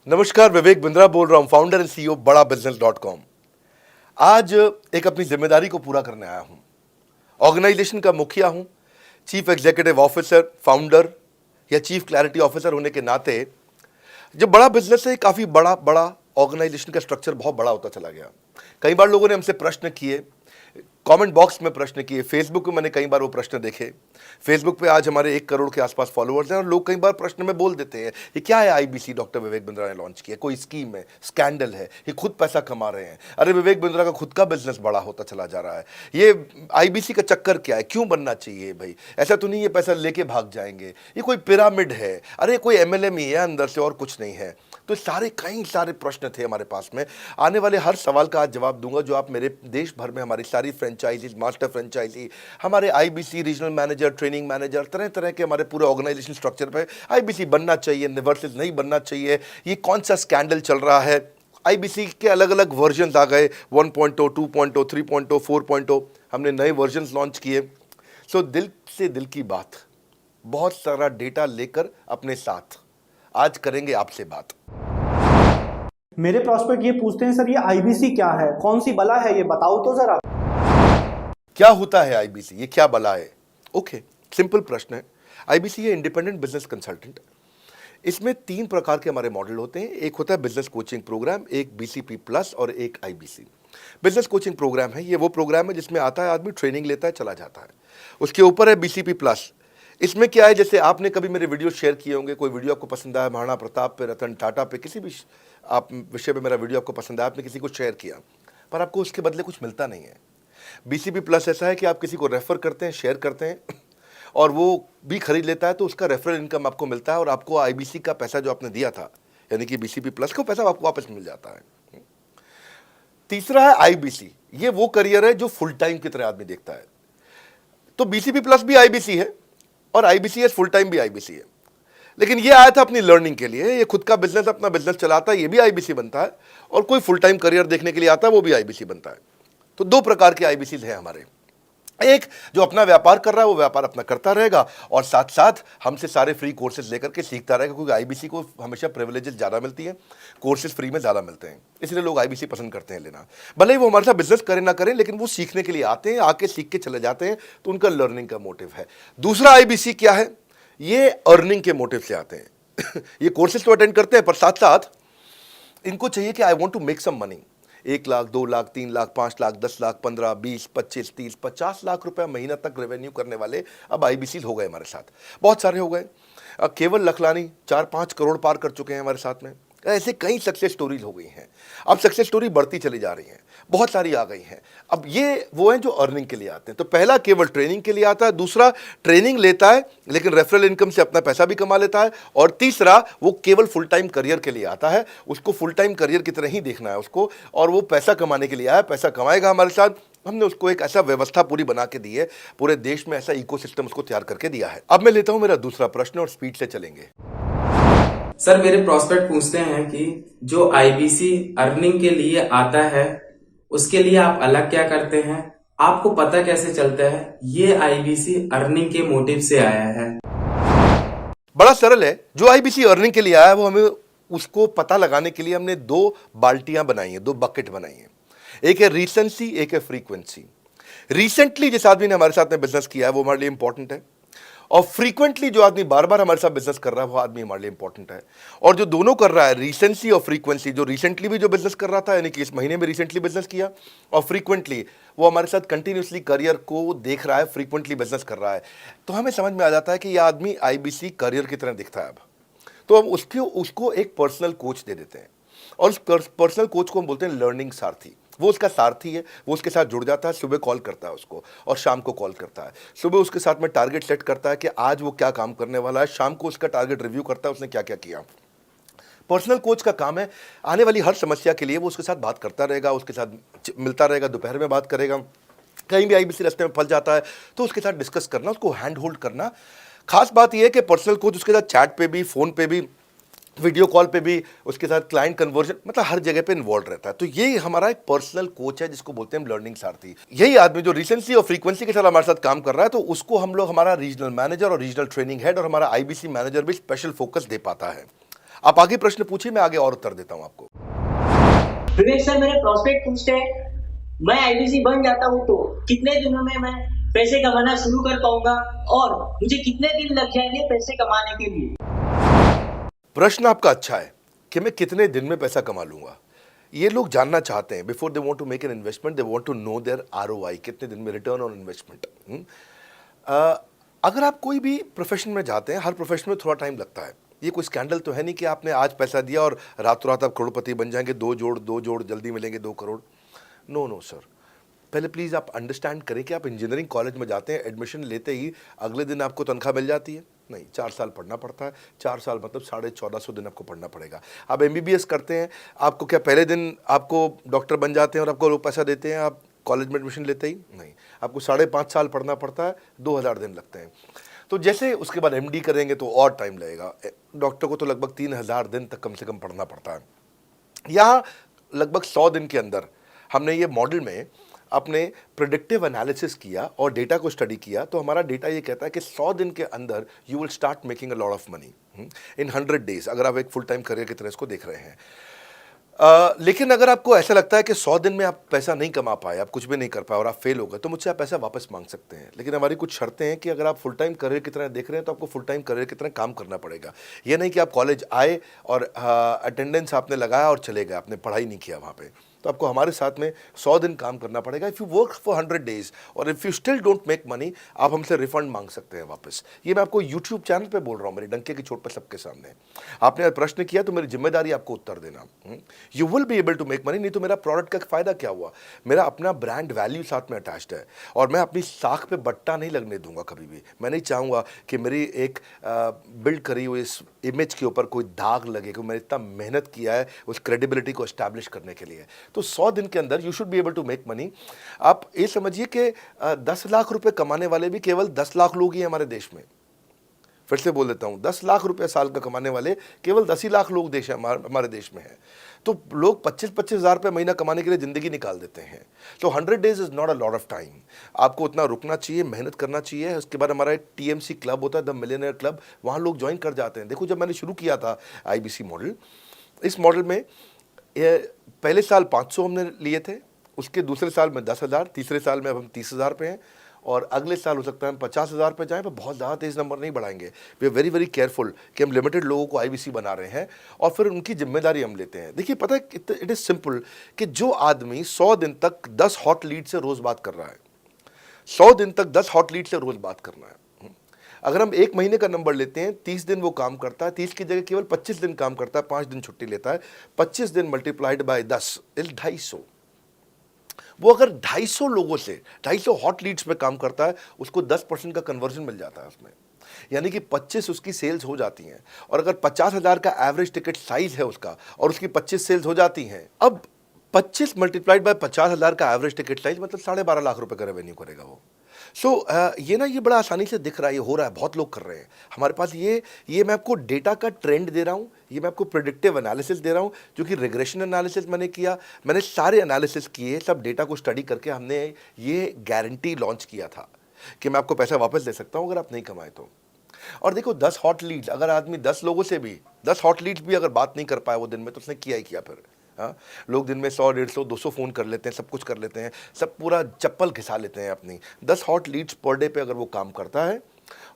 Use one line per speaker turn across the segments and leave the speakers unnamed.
नमस्कार, विवेक बिंद्रा बोल रहा हूं, फाउंडर एंड सीईओ बड़ा बिजनेस.com। आज एक अपनी जिम्मेदारी को पूरा करने आया हूं। ऑर्गेनाइजेशन का मुखिया हूं, चीफ एग्जीक्यूटिव ऑफिसर, फाउंडर या चीफ क्लैरिटी ऑफिसर होने के नाते जब बड़ा बिजनेस है, काफी बड़ा बड़ा ऑर्गेनाइजेशन का स्ट्रक्चर बहुत बड़ा होता चला गया। कई बार लोगों ने हमसे प्रश्न किए, कमेंट बॉक्स में प्रश्न किए, फेसबुक पे मैंने कई बार वो प्रश्न देखे। फेसबुक पे आज हमारे 1 करोड़ के आसपास फॉलोअर्स हैं और लोग कई बार प्रश्न में बोल देते हैं, ये क्या है आईबीसी डॉक्टर विवेक बिंद्रा ने लॉन्च किया, कोई स्कीम है, स्कैंडल है, ये खुद पैसा कमा रहे हैं। अरे विवेक बिंद्रा का खुद का बिजनेस बड़ा होता चला जा रहा है, ये आईबीसी का चक्कर क्या है, क्यों बनना चाहिए भाई, ऐसा तो नहीं ये पैसा लेके भाग जाएंगे, ये कोई पिरामिड है, अरे कोई एमएलएम ही है अंदर से और कुछ नहीं है। तो कई सारे प्रश्न थे हमारे पास में। आने वाले हर सवाल का आज जवाब दूंगा जो आप मेरे देश भर में हमारी सारी फ्रेंचाइजीज, मास्टर फ्रेंचाइजी, हमारे IBC regional manager, training manager, तरह तरह के हमारे पूरे ऑर्गेनाइजेशन स्ट्रक्चर पे आईबीसी बनना चाहिए वर्सेस नहीं बनना चाहिए, ये कौन सा स्कैंडल चल रहा है। आईबीसी के अलग अलग वर्जन आ गए, 1.0, 2.0, 3.0, 4.0, हमने नए वर्जन लॉन्च किए। सो दिल से दिल की बात, बहुत सारा डेटा लेकर अपने साथ आज करेंगे आपसे बात।
मेरे प्रॉस्पेक्ट ये पूछते हैं, सर ये आईबीसी क्या है, कौन सी बला है, ये बताओ तो जरा।
क्या होता है आईबीसी, ये क्या बला है? ओके, सिंपल प्रश्न है। आईबीसी है इंडिपेंडेंट बिजनेस कंसल्टेंट। इसमें 3 प्रकार के हमारे मॉडल होते हैं। एक होता है बिजनेस कोचिंग प्रोग्राम, एक बीसीपी प्लस और एक आईबीसी। बिजनेस कोचिंग प्रोग्राम है, ये वो प्रोग्राम है जिसमें आता है आदमी, ट्रेनिंग लेता है, चला जाता है। उसके ऊपर है बीसीपी प्लस। इसमें क्या है, जैसे आपने कभी मेरे वीडियो शेयर किए होंगे, कोई वीडियो आपको पसंद आया, महाराणा प्रताप पे, रतन टाटा पे, किसी भी आप विषय पे मेरा वीडियो आपको पसंद आया, आपने किसी को शेयर किया, पर आपको उसके बदले कुछ मिलता नहीं है। बीसीपी प्लस ऐसा है कि आप किसी को रेफर करते हैं, शेयर करते हैं और वो भी खरीद लेता है, तो उसका रेफरल इनकम आपको मिलता है और आपको आईबीसी का पैसा जो आपने दिया था, यानी कि बीसीपी प्लस का पैसा आपको वापस मिल जाता है। तीसरा है आईबीसी। ये वो करियर है जो फुल टाइम की तरह आदमी देखता है। तो बीसीपी प्लस भी आईबीसी है और आईबीसी है, फुल टाइम भी आईबीसी है। लेकिन ये आया था अपनी लर्निंग के लिए, ये खुद का बिजनेस, अपना बिजनेस चलाता है, ये भी आईबीसी बनता है, और कोई फुल टाइम करियर देखने के लिए आता है, वो भी आईबीसी बनता है। तो 2 प्रकार के आईबीसी हैं हमारे। एक जो अपना व्यापार कर रहा है वो व्यापार अपना करता रहेगा और साथ साथ हमसे सारे फ्री कोर्सेज लेकर के सीखता रहेगा, क्योंकि आईबीसी को हमेशा प्रिविलेजेस ज़्यादा मिलती हैं, कोर्सेज फ्री में ज़्यादा मिलते हैं, इसलिए लोग आईबीसी पसंद करते हैं लेना। भले ही वो हमारे साथ बिजनेस करें ना करें, लेकिन वो सीखने के लिए आते हैं, आके सीख के चले जाते हैं, तो उनका लर्निंग का मोटिव है। दूसरा आईबीसी क्या है, ये अर्निंग के मोटिव से आते हैं। ये कोर्सेज तो अटेंड करते हैं, पर साथ साथ इनको चाहिए कि I want to make some money. 1 lakh, 2 lakh, 3 lakh, 5 lakh, 10 lakh, 15, 20, 25, 30, 50 lakh रुपए महीना तक रेवेन्यू करने वाले अब आईबीसी हो गए हमारे साथ, बहुत सारे हो गए। केवल लखलानी 4-5 करोड़ पार कर चुके हैं हमारे साथ में। ऐसे कई सक्सेस स्टोरीज हो गई हैं। अब सक्सेस स्टोरी बढ़ती चली जा रही हैं, बहुत सारी आ गई हैं। अब ये वो हैं जो अर्निंग के लिए आते हैं। तो पहला केवल ट्रेनिंग के लिए आता है, दूसरा ट्रेनिंग लेता है लेकिन रेफरल इनकम से अपना पैसा भी कमा लेता है, और तीसरा वो केवल फुल टाइम करियर के लिए आता है। उसको फुल टाइम करियर की तरह ही देखना है उसको, और वो पैसा कमाने के लिए आया, पैसा कमाएगा हमारे साथ। हमने उसको एक ऐसा व्यवस्था पूरी बना के दी है, पूरे देश में ऐसा इकोसिस्टम उसको तैयार करके दिया है। अब मैं लेता हूं मेरा दूसरा प्रश्न और स्पीड से चलेंगे।
सर मेरे प्रोस्पेक्ट पूछते हैं कि जो आईबीसी अर्निंग के लिए आता है उसके लिए आप अलग क्या करते हैं, आपको पता कैसे चलता है ये आईबीसी अर्निंग के मोटिव से आया है?
बड़ा सरल है। जो आईबीसी अर्निंग के लिए आया है वो हमें उसको पता लगाने के लिए हमने 2 बाल्टियां बनाई हैं, 2 बकेट बनाई हैं। एक है रीसेंसी, एक है फ्रीक्वेंसी। रिसेंटली जिस आदमी ने हमारे साथ में बिजनेस किया है वो हमारे लिए इंपॉर्टेंट है, और फ्रीक्वेंटली जो आदमी बार बार हमारे साथ बिजनेस कर रहा है वो आदमी हमारे लिए इंपॉर्टेंट है। और जो दोनों कर रहा है, रिसेंसी और फ्रीक्वेंसी, जो रिसेंटली भी जो बिजनेस कर रहा था, यानी कि इस महीने में रिसेंटली बिजनेस किया, और फ्रीक्वेंटली वो हमारे साथ कंटिन्यूसली करियर को देख रहा है, फ्रीक्वेंटली बिजनेस कर रहा है, तो हमें समझ में आ जाता है कि यह आदमी आईबीसी करियर की तरह दिखता है। अब तो हम उसको एक पर्सनल कोच दे देते हैं, और उस पर्सनल कोच को हम बोलते हैं लर्निंग सारथी। वो उसका सारथी है, वो उसके साथ जुड़ जाता है, सुबह कॉल करता है उसको और शाम को कॉल करता है। सुबह उसके साथ में टारगेट सेट करता है कि आज वो क्या काम करने वाला है, शाम को उसका टारगेट रिव्यू करता है उसने क्या क्या किया। पर्सनल कोच का काम है आने वाली हर समस्या के लिए वो उसके साथ बात करता रहेगा, उसके साथ मिलता रहेगा, दोपहर में बात करेगा, कहीं भी आईबीसी रास्ते में फंस जाता है तो उसके साथ डिस्कस करना, उसको हैंड होल्ड करना। खास बात यह है कि पर्सनल कोच उसके साथ चैट पे भी, फोन पे भी, वीडियो कॉल पे भी, उसके साथ क्लाइंट कन्वर्जन, मतलब हर जगह पे इन्वॉल्व रहता है। तो ये हमारा एक पर्सनल कोच है जिसको बोलते हैं हम लर्निंग सारथी। यही आदमी जो रिसेंसी और फ्रीक्वेंसी के साथ हमारे साथ काम कर रहा है, तो उसको हम लोग हमारा रीजनल मैनेजर और रीजनल ट्रेनिंग हेड और हमारा आईबीसी मैनेजर भी स्पेशल फोकस दे पाता है। आप आगे प्रश्न पूछिए, मैं आगे और उत्तर देता हूं आपको।
विवेक सर, मेरे प्रोस्पेक्ट पूछते हैं, मैं आईबीसी बन जाता हूँ तो कितने दिनों में मैं पैसे कमाना शुरू कर पाऊंगा और मुझे कितने दिन लग जाएंगे पैसे कमाने के लिए?
प्रश्न आपका अच्छा है कि मैं कितने दिन में पैसा कमा लूंगा। ये लोग जानना चाहते हैं, before they want to make an investment they want to know their ROI, कितने दिन में रिटर्न ऑन इन्वेस्टमेंट। अगर आप कोई भी प्रोफेशन में जाते हैं, हर प्रोफेशन में थोड़ा टाइम लगता है। ये कोई स्कैंडल तो है नहीं कि आपने आज पैसा दिया और रातों रात आप करोड़पति बन जाएंगे, दो जोड़ जल्दी मिलेंगे 2 करोड़। नो सर, पहले प्लीज़ आप अंडरस्टैंड करें कि आप इंजीनियरिंग कॉलेज में जाते हैं, एडमिशन लेते ही अगले दिन आपको तनख्वाह मिल जाती है? नहीं, 4 साल पढ़ना पड़ता है। 4 साल मतलब 1450 दिन आपको पढ़ना पड़ेगा। आप एमबीबीएस करते हैं, आपको क्या पहले दिन आपको डॉक्टर बन जाते हैं और आपको लोग पैसा देते हैं आप कॉलेज में एडमिशन लेते ही? नहीं, आपको 5.5 साल पढ़ना पड़ता है, 2000 दिन लगते हैं। तो जैसे उसके बाद एमडी करेंगे तो और टाइम लगेगा। डॉक्टर को तो लगभग 3000 दिन तक कम से कम पढ़ना पड़ता है। यहाँ लगभग 100 दिन के अंदर हमने ये मॉडल में अपने प्रिडिक्टिव एनालिसिस किया और डेटा को स्टडी किया, तो हमारा डेटा ये कहता है कि 100 दिन के अंदर you will start making a lot of money in 100 days, अगर आप एक फुल टाइम करियर की तरह इसको देख रहे हैं। लेकिन अगर आपको ऐसा लगता है कि 100 दिन में आप पैसा नहीं कमा पाए, आप कुछ भी नहीं कर पाए और आप फेल हो गए, तो मुझसे आप पैसा वापस मांग सकते हैं। लेकिन हमारी कुछ शर्तें हैं कि अगर आप फुल टाइम करियर की तरह देख रहे हैं तो आपको फुल टाइम करियर की तरह काम करना पड़ेगा। ये नहीं कि आप कॉलेज आए और अटेंडेंस आपने लगाया और चले गए, आपने पढ़ाई नहीं किया वहाँ पे। तो आपको हमारे साथ में 100 दिन काम करना पड़ेगा। If you work for 100 days और if you still don't make money, आप हमसे रिफंड मांग सकते हैं वापस। ये मैं आपको यूट्यूब चैनल पे बोल रहा हूँ, मेरे डंके की चोट पे सबके सामने। आपने प्रश्न किया तो मेरी जिम्मेदारी आपको उत्तर देना। You will be able to make money, नहीं तो मेरा प्रोडक्ट का फ़ायदा क्या हुआ? मेरा अपना ब्रांड वैल्यू साथ में अटैच्ड है और मैं अपनी साख पे बट्टा नहीं लगने दूंगा कभी भी। मैं नहीं चाहूँगा कि मेरी एक बिल्ड करी हुई इस इमेज के ऊपर कोई दाग लगे, क्योंकि मैंने इतना मेहनत किया है उस क्रेडिबिलिटी को एस्टैब्लिश करने के लिए। तो 100 दिन के अंदर you should be able to make money. आप ये समझिए कि 10 लाख रुपए कमाने वाले भी केवल 10 लाख लोग ही हैं हमारे देश में। फिर से बोल देता हूं, 10 लाख रुपए साल का कमाने वाले केवल 10 ही लाख लोग हमारे देश में हैं। तो लोग 25-25 हज़ार रुपये महीना कमाने के लिए ज़िंदगी निकाल देते हैं। तो 100 days is not a lot of time. आपको उतना रुकना चाहिए, मेहनत करना चाहिए। उसके बाद हमारा एक टीएमसी क्लब होता है, द मिलियनेयर क्लब, वहाँ लोग ज्वाइन कर जाते हैं। देखो, जब मैंने शुरू किया था आईबीसी मॉडल, इस मॉडल में पहले साल 500 हमने लिए थे, उसके दूसरे साल में 10,000, तीसरे साल में अब हम 30,000 पे हैं और अगले साल हो सकता है हम 50,000 पे जाएं, पर बहुत ज़्यादा तेज़ नंबर नहीं बढ़ाएंगे। We are very very careful कि हम लिमिटेड लोगों को आईबीसी बना रहे हैं और फिर उनकी जिम्मेदारी हम लेते हैं। देखिए, पता है इट इज़ सिंपल कि जो आदमी 100 दिन तक 10 हॉट लीड से रोज़ बात कर रहा है, 100 दिन तक 10 हॉट लीड से रोज़ बात करना है। अगर हम 1 महीने का नंबर लेते हैं, 30 दिन वो काम करता है, 30 की जगह केवल 25 दिन काम करता है, 5 दिन छुट्टी लेता है, 25 दिन मल्टीप्लाइड बाय 10 इज 250। वो अगर 250 लोगों से 250 हॉट लीड्स पे काम करता है, उसको 10% का कन्वर्जन मिल जाता है उसमें, यानी कि 25 उसकी सेल्स हो जाती हैं। और अगर 50,000 का एवरेज टिकट साइज है उसका और उसकी 25 सेल्स हो जाती हैं, अब 25 मल्टीप्लाइड बाय 50,000 का एवरेज टिकट साइज मतलब 12.5 लाख रुपए का रेवेन्यू करेगा वो। ये बड़ा आसानी से दिख रहा है, ये हो रहा है, बहुत लोग कर रहे हैं हमारे पास। ये मैं आपको डेटा का ट्रेंड दे रहा हूँ, ये मैं आपको प्रेडिक्टिव एनालिसिस दे रहा हूँ, जो कि रिग्रेशन एनालिसिस मैंने किया। मैंने सारे एनालिसिस किए, सब डेटा को स्टडी करके हमने ये गारंटी लॉन्च किया था कि मैं आपको पैसा वापस दे सकता हूँ अगर आप नहीं कमाए तो। और देखो, 10 हॉट लीड्स, अगर आदमी 10 लोगों से भी 10 हॉट लीड्स भी अगर बात नहीं कर पाया वो दिन में, तो उसने किया ही किया फिर। हाँ, लोग दिन में 100, 150, 200 फ़ोन कर लेते हैं, सब कुछ कर लेते हैं, सब पूरा चप्पल घिसा लेते हैं अपनी। 10 हॉट लीड्स पर डे पे अगर वो काम करता है,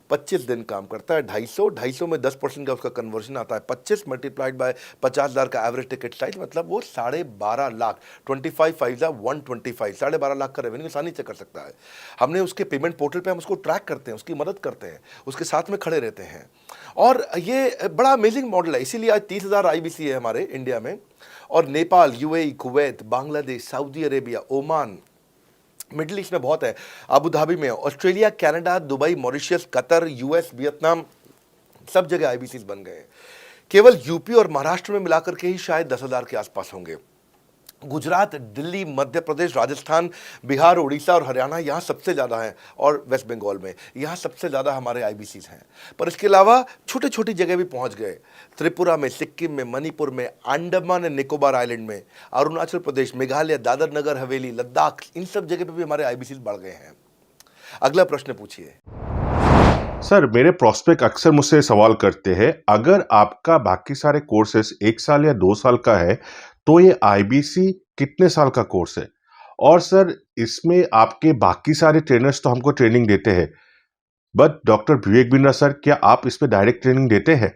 25 दिन काम करता है, 250 में 10% का उसका कन्वर्जन आता है, 25 मल्टीप्लाइड बाय 50,000 का एवरेज टिकट साइज, मतलब वो 12.5 लाख, 25 5 125, 12.5 लाख का रेवेन्यू आसानी से कर सकता है। हमने उसके पेमेंट पोर्टल पे हम उसको ट्रैक करते हैं, उसकी मदद करते हैं, उसके साथ में खड़े रहते हैं। और ये बड़ा अमेजिंग मॉडल है, इसीलिए आज 30,000 आईबीसी है हमारे इंडिया में। और Nepal, UAE, Kuwait, Bangladesh, Saudi Arabia, Oman, middle east में बहुत है, अबू धाबी में, Australia, Canada, Dubai, Mauritius, Qatar, US, Vietnam, सब जगह आईबीसीज बन गए हैं। केवल यूपी और महाराष्ट्र में मिलाकर के ही शायद 10,000 के आसपास होंगे। गुजरात, दिल्ली, मध्य प्रदेश, राजस्थान, बिहार, उड़ीसा और हरियाणा यहाँ सबसे ज़्यादा हैं, और वेस्ट बंगाल में यहाँ सबसे ज़्यादा हमारे आईबीसीज हैं। पर इसके अलावा छोटी छोटी जगह भी पहुँच गए, त्रिपुरा में, सिक्किम में, मणिपुर में, अंडमान एंड निकोबार आइलैंड में, अरुणाचल प्रदेश, मेघालय, दादर नगर हवेली, लद्दाख, इन सब जगह पे भी हमारे आईबीसीज बढ़ गए हैं। अगला प्रश्न पूछिए।
सर मेरे प्रोस्पेक्ट अक्सर मुझसे सवाल करते हैं, अगर आपका बाकी सारे कोर्सेस 1 साल या 2 साल का है तो ये आईबीसी कितने साल का कोर्स है? और सर इसमें आपके बाकी सारे ट्रेनर्स तो हमको ट्रेनिंग देते हैं, but doctor Vivek Bindra sir, क्या आप इसमें डायरेक्ट ट्रेनिंग देते हैं?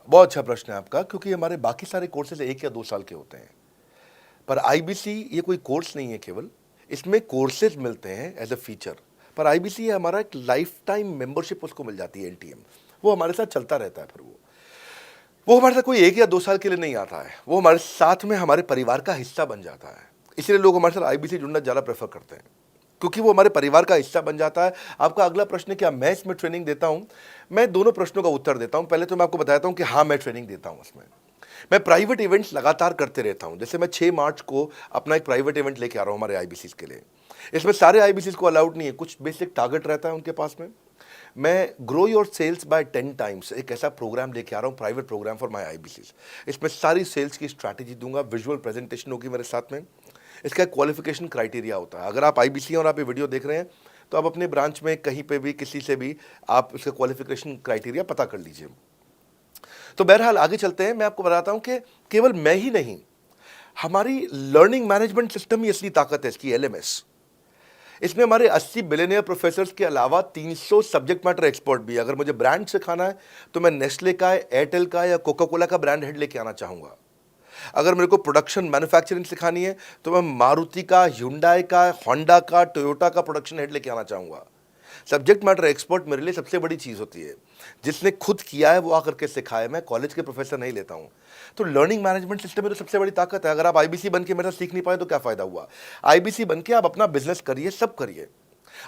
बहुत अच्छा प्रश्न है आपका, क्योंकि हमारे बाकी सारे कोर्सेज 1 या 2 साल के होते हैं, पर आईबीसी ये कोई कोर्स नहीं है केवल, इसमें कोर्सेज मिलते हैं एज अ फीचर। पर आईबीसी हमारा एक लाइफ टाइम मेंबरशिप उसको मिल जाती है, एनटीएम, वो हमारे साथ चलता रहता है। फिर वो हमारे साथ कोई 1 या 2 साल के लिए नहीं आता है, वो हमारे साथ में हमारे परिवार का हिस्सा बन जाता है। इसलिए लोग हमारे साथ आईबीसी जुड़ना ज़्यादा प्रेफर करते हैं, क्योंकि वो हमारे परिवार का हिस्सा बन जाता है। आपका अगला प्रश्न है, क्या मैं इसमें ट्रेनिंग देता हूं? मैं दोनों प्रश्नों का उत्तर देता हूं। पहले तो मैं आपको बताता हूं कि हाँ, मैं ट्रेनिंग देता हूं। उसमें मैं प्राइवेट इवेंट्स लगातार करते रहता हूं। जैसे मैं 6 मार्च को अपना एक प्राइवेट इवेंट लेके आ रहा हूं हमारे आईबीसी के लिए। इसमें सारे आईबीसी को अलाउड नहीं है, कुछ बेसिक टारगेट रहता है उनके पास में। मैं grow your sales by 10 times एक ऐसा प्रोग्राम लेके आ रहा हूँ, private program for my IBC. इसमें सारी सेल्स की स्ट्रैटेजी दूंगा, विजुअल प्रेजेंटेशन होगी मेरे साथ में। इसका क्वालिफिकेशन क्राइटेरिया होता है। अगर आप आईबीसी और आप ये वीडियो देख रहे हैं तो आप अपने ब्रांच में कहीं पे भी किसी से भी आप इसका क्वालिफिकेशन क्राइटेरिया पता कर लीजिए। तो बहरहाल आगे चलते हैं। मैं आपको बताता हूं कि केवल मैं ही नहीं, हमारी लर्निंग मैनेजमेंट सिस्टम ही असली ताकत है इसकी, एलएमएस। इसमें हमारे 80 बिलियनियर प्रोफेसर्स के अलावा 300 सब्जेक्ट मैटर एक्सपर्ट भी है। अगर मुझे ब्रांड सिखाना है तो मैं नेस्ले का, एयरटेल का या कोका कोला का ब्रांड हेड लेके आना चाहूँगा। अगर मेरे को प्रोडक्शन मैन्युफैक्चरिंग सिखानी है तो मैं मारुति का, ह्युंडई का, होंडा का, टोयोटा का प्रोडक्शन हेड लेके आना चाहूँगा। सब्जेक्ट मैटर एक्सपर्ट मेरे लिए सबसे बड़ी चीज़ होती है। जिसने खुद किया है वो आकर के सिखाए। मैं कॉलेज के प्रोफेसर नहीं लेता हूँ। तो लर्निंग मैनेजमेंट सिस्टम में तो सबसे बड़ी ताकत है। अगर आप आईबीसी बन के मेरे साथ सीख नहीं पाए तो क्या फ़ायदा हुआ? आईबीसी बन के आप अपना बिजनेस करिए, सब करिए।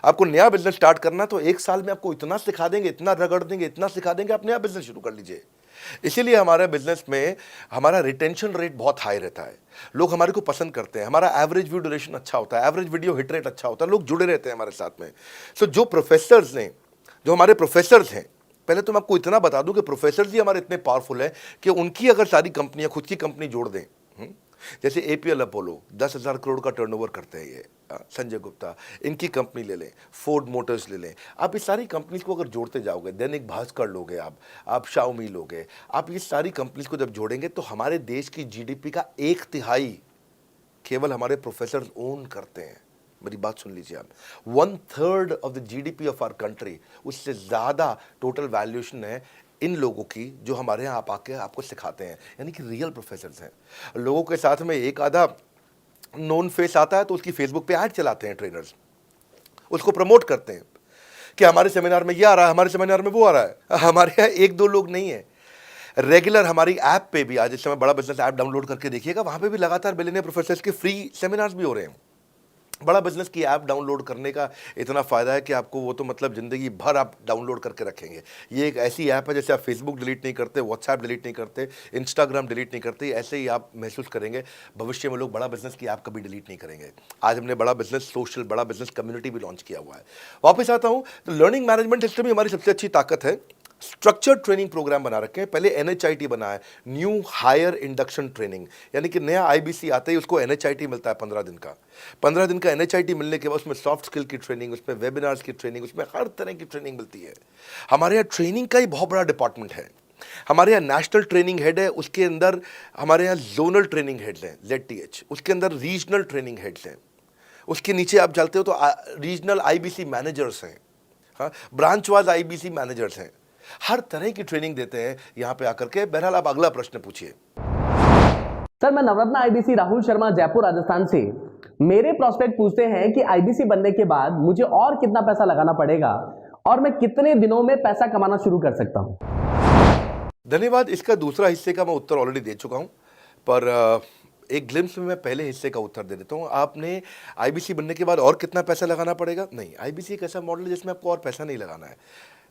आपको नया बिजनेस स्टार्ट करना तो 1 साल में आपको इतना सिखा देंगे, इतना रगड़ देंगे, इतना सिखा देंगे, आप नया बिजनेस शुरू कर लीजिए। इसीलिए हमारे बिजनेस में हमारा रिटेंशन रेट बहुत हाई रहता है। लोग हमारे को पसंद करते हैं। हमारा एवरेज व्यू ड्यूरेशन अच्छा होता है, एवरेज वीडियो हिट रेट अच्छा होता है, लोग जुड़े रहते हैं हमारे साथ में। सो जो प्रोफेसर्स ने, जो हमारे प्रोफेसर्स हैं, पहले तो मैं आपको इतना बता दूं कि प्रोफेसर्स ही हमारे इतने पावरफुल हैं कि उनकी अगर सारी कंपनियां खुद की कंपनी जोड़ दें, जैसे एपीएल अपोलो 10,000 करोड़ का टर्नओवर करते हैं ये, संजय गुप्ता, इनकी कंपनी ले लें, फोर्ड मोटर्स ले लें, आप इस सारी कंपनीज को अगर जोड़ते जाओगे, दैनिक भास्कर लोगे, आप शाओमी लोगे, आप ये सारी कंपनीज को जब जोड़ेंगे तो हमारे देश की जीडीपी का 1/3 केवल हमारे प्रोफेसर ओन करते हैं। मेरी बात सुन लीजिए आप, 1/3 of the GDP of our country, उससे ज़्यादा टोटल वैल्यूएशन है इन लोगों की जो हमारे यहाँ आप आके आपको सिखाते हैं, यानी कि रियल प्रोफेसर्स हैं। लोगों के साथ में एक आधा नोन फेस आता है तो उसकी फेसबुक पे ऐड चलाते हैं ट्रेनर्स, उसको प्रमोट करते हैं कि हमारे सेमिनार में ये आ रहा है, हमारे सेमिनार में वो आ रहा है। हमारे यहाँ 1-2 लोग नहीं है, रेगुलर हमारी ऐप पे भी, आज इस समय बड़ा बिजनेस ऐप डाउनलोड करके देखिएगा, वहाँ पे भी लगातार बिलियनियर प्रोफेसर्स के फ्री सेमिनार्स भी हो रहे हैं। बड़ा बिजनेस की ऐप डाउनलोड करने का इतना फ़ायदा है कि आपको वो तो मतलब ज़िंदगी भर आप डाउनलोड करके रखेंगे। ये एक ऐसी ऐप है जैसे आप फेसबुक डिलीट नहीं करते, व्हाट्सएप डिलीट नहीं करते, इंस्टाग्राम डिलीट नहीं करते, ऐसे ही आप महसूस करेंगे। भविष्य में लोग बड़ा बिजनेस की ऐप कभी डिलीट नहीं करेंगे। आज हमने बड़ा बिजनेस सोशल, बड़ा बिजनेस कम्युनिटी भी लॉन्च किया हुआ है। वापस आता हूँ तो लर्निंग मैनेजमेंट सिस्टम ही हमारी सबसे अच्छी ताकत है। स्ट्रक्चर्ड ट्रेनिंग प्रोग्राम बना रखे हैं। पहले एनएचआईटी बना है, न्यू हायर इंडक्शन ट्रेनिंग, यानी कि नया आईबीसी आते ही उसको एनएचआईटी मिलता है 15 दिन का। 15 दिन का एनएचआईटी मिलने के बाद उसमें सॉफ्ट स्किल की ट्रेनिंग, उसमें वेबिनार्स की ट्रेनिंग, उसमें हर तरह की ट्रेनिंग मिलती है। हमारे यहाँ ट्रेनिंग का ही बहुत बड़ा डिपार्टमेंट है। हमारे यहाँ नेशनल ट्रेनिंग हेड है, उसके अंदर हमारे यहाँ जोनल ट्रेनिंग हेड्स हैं, ZTH, उसके अंदर रीजनल ट्रेनिंग हेड्स हैं, उसके नीचे आप चलते हो तो रीजनल आईबीसी मैनेजर्स हैं, हाँ, ब्रांच वाइज आईबीसी मैनेजर्स हैं। हर तरह की ट्रेनिंग देते हैं यहाँ पे आकर के। बहरहाल आप अगला प्रश्न पूछिए।
सर मैं नवरत्न आईबीसी राहुल शर्मा, जयपुर राजस्थान से। मेरे प्रोस्पेक्ट पूछते हैं कि आईबीसी बनने के बाद मुझे और कितना पैसा लगाना पड़ेगा और मैं कितने दिनों में पैसा कमाना शुरू कर सकता हूं?
धन्यवाद। इसका दूसरा हिस्से का मैं उत्तर ऑलरेडी दे चुका हूं, पर एक ग्लिम्स में मैं पहले हिस्से का उत्तर दे देता हूं। आपने आईबीसी बनने के बाद और कितना पैसा लगाना पड़ेगा? नहीं, आईबीसी एक ऐसा मॉडल है जिसमें आपको और पैसा नहीं लगाना है।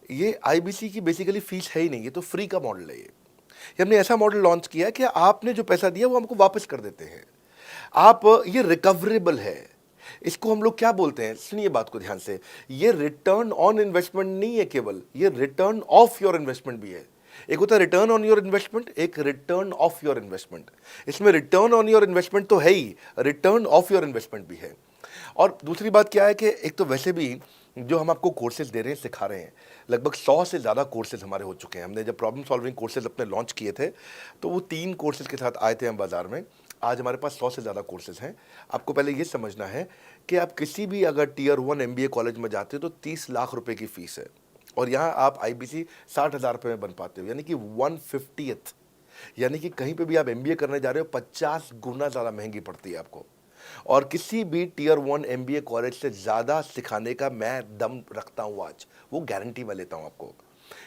ये आईबीसी की बेसिकली फीस है ही नहीं, ये तो फ्री का मॉडल है। ये हमने ऐसा मॉडल लॉन्च किया कि आपने जो पैसा दिया वो हमको वापस कर देते हैं आप। ये रिकवरेबल है। इसको हम लोग क्या बोलते हैं, सुनिए बात को ध्यान से, ये रिटर्न ऑन इन्वेस्टमेंट नहीं है केवल, ये रिटर्न ऑफ योर इन्वेस्टमेंट भी है। एक होता है रिटर्न ऑन योर इन्वेस्टमेंट, एक रिटर्न ऑफ योर इन्वेस्टमेंट। इसमें रिटर्न ऑन योर इन्वेस्टमेंट तो है ही, रिटर्न ऑफ योर इन्वेस्टमेंट भी है। और दूसरी बात क्या है कि एक तो वैसे भी जो हम आपको कोर्सेज दे रहे हैं, सिखा रहे हैं, लगभग 100 से ज़्यादा कोर्सेज हमारे हो चुके हैं। हमने जब प्रॉब्लम सॉल्विंग कोर्सेज अपने लॉन्च किए थे तो वो 3 कोर्सेज के साथ आए थे हम बाज़ार में। आज हमारे पास 100 से ज़्यादा कोर्सेज हैं। आपको पहले ये समझना है कि आप किसी भी अगर टियर 1 MBA कॉलेज में जाते हो तो 30 लाख रुपए की फ़ीस है, और यहाँ आप IBC 60,000 रुपये में बन पाते हो, यानी कि 1/50th। यानी कि कहीं पे भी आप MBA करने जा रहे हो 50 गुना ज़्यादा महंगी पड़ती है आपको। और किसी भी टियर 1 MBA कॉलेज से ज़्यादा सिखाने का मैं दम रखता हूँ आज, वो गारंटी मैं लेता हूँ आपको।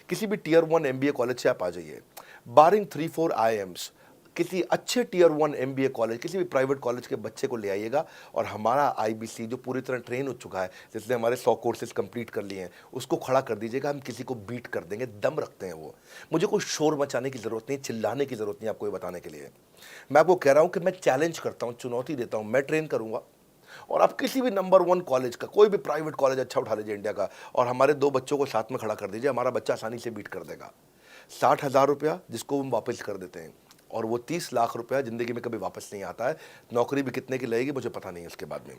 किसी भी टियर 1 MBA कॉलेज से आप आ जाइए, बारिंग 3-4 IIMs, किसी अच्छे टियर 1 MBA कॉलेज, किसी भी प्राइवेट कॉलेज के बच्चे को ले आइएगा, और हमारा IBC जो पूरी तरह ट्रेन हो चुका है, जिसने हमारे 100 कोर्सेज कंप्लीट कर लिए हैं, उसको खड़ा कर दीजिएगा, हम किसी को बीट कर देंगे। दम रखते हैं वो। मुझे कोई शोर मचाने की ज़रूरत नहीं, चिल्लाने की ज़रूरत नहीं आपको ये बताने के लिए। मैं आपको कह रहा हूँ कि मैं चैलेंज करता हूँ, चुनौती देता हूँ, मैं ट्रेन करूँगा, और आप किसी भी नंबर 1 कॉलेज का, कोई भी प्राइवेट कॉलेज अच्छा उठा लीजिए इंडिया का, और हमारे 2 बच्चों को साथ में खड़ा कर दीजिए, हमारा बच्चा आसानी से बीट कर देगा। 60,000 रुपया जिसको हम वापस कर देते हैं, और वो 30 लाख रुपया ज़िंदगी में कभी वापस नहीं आता है। नौकरी भी कितने की लगेगी मुझे पता नहीं है उसके बाद में।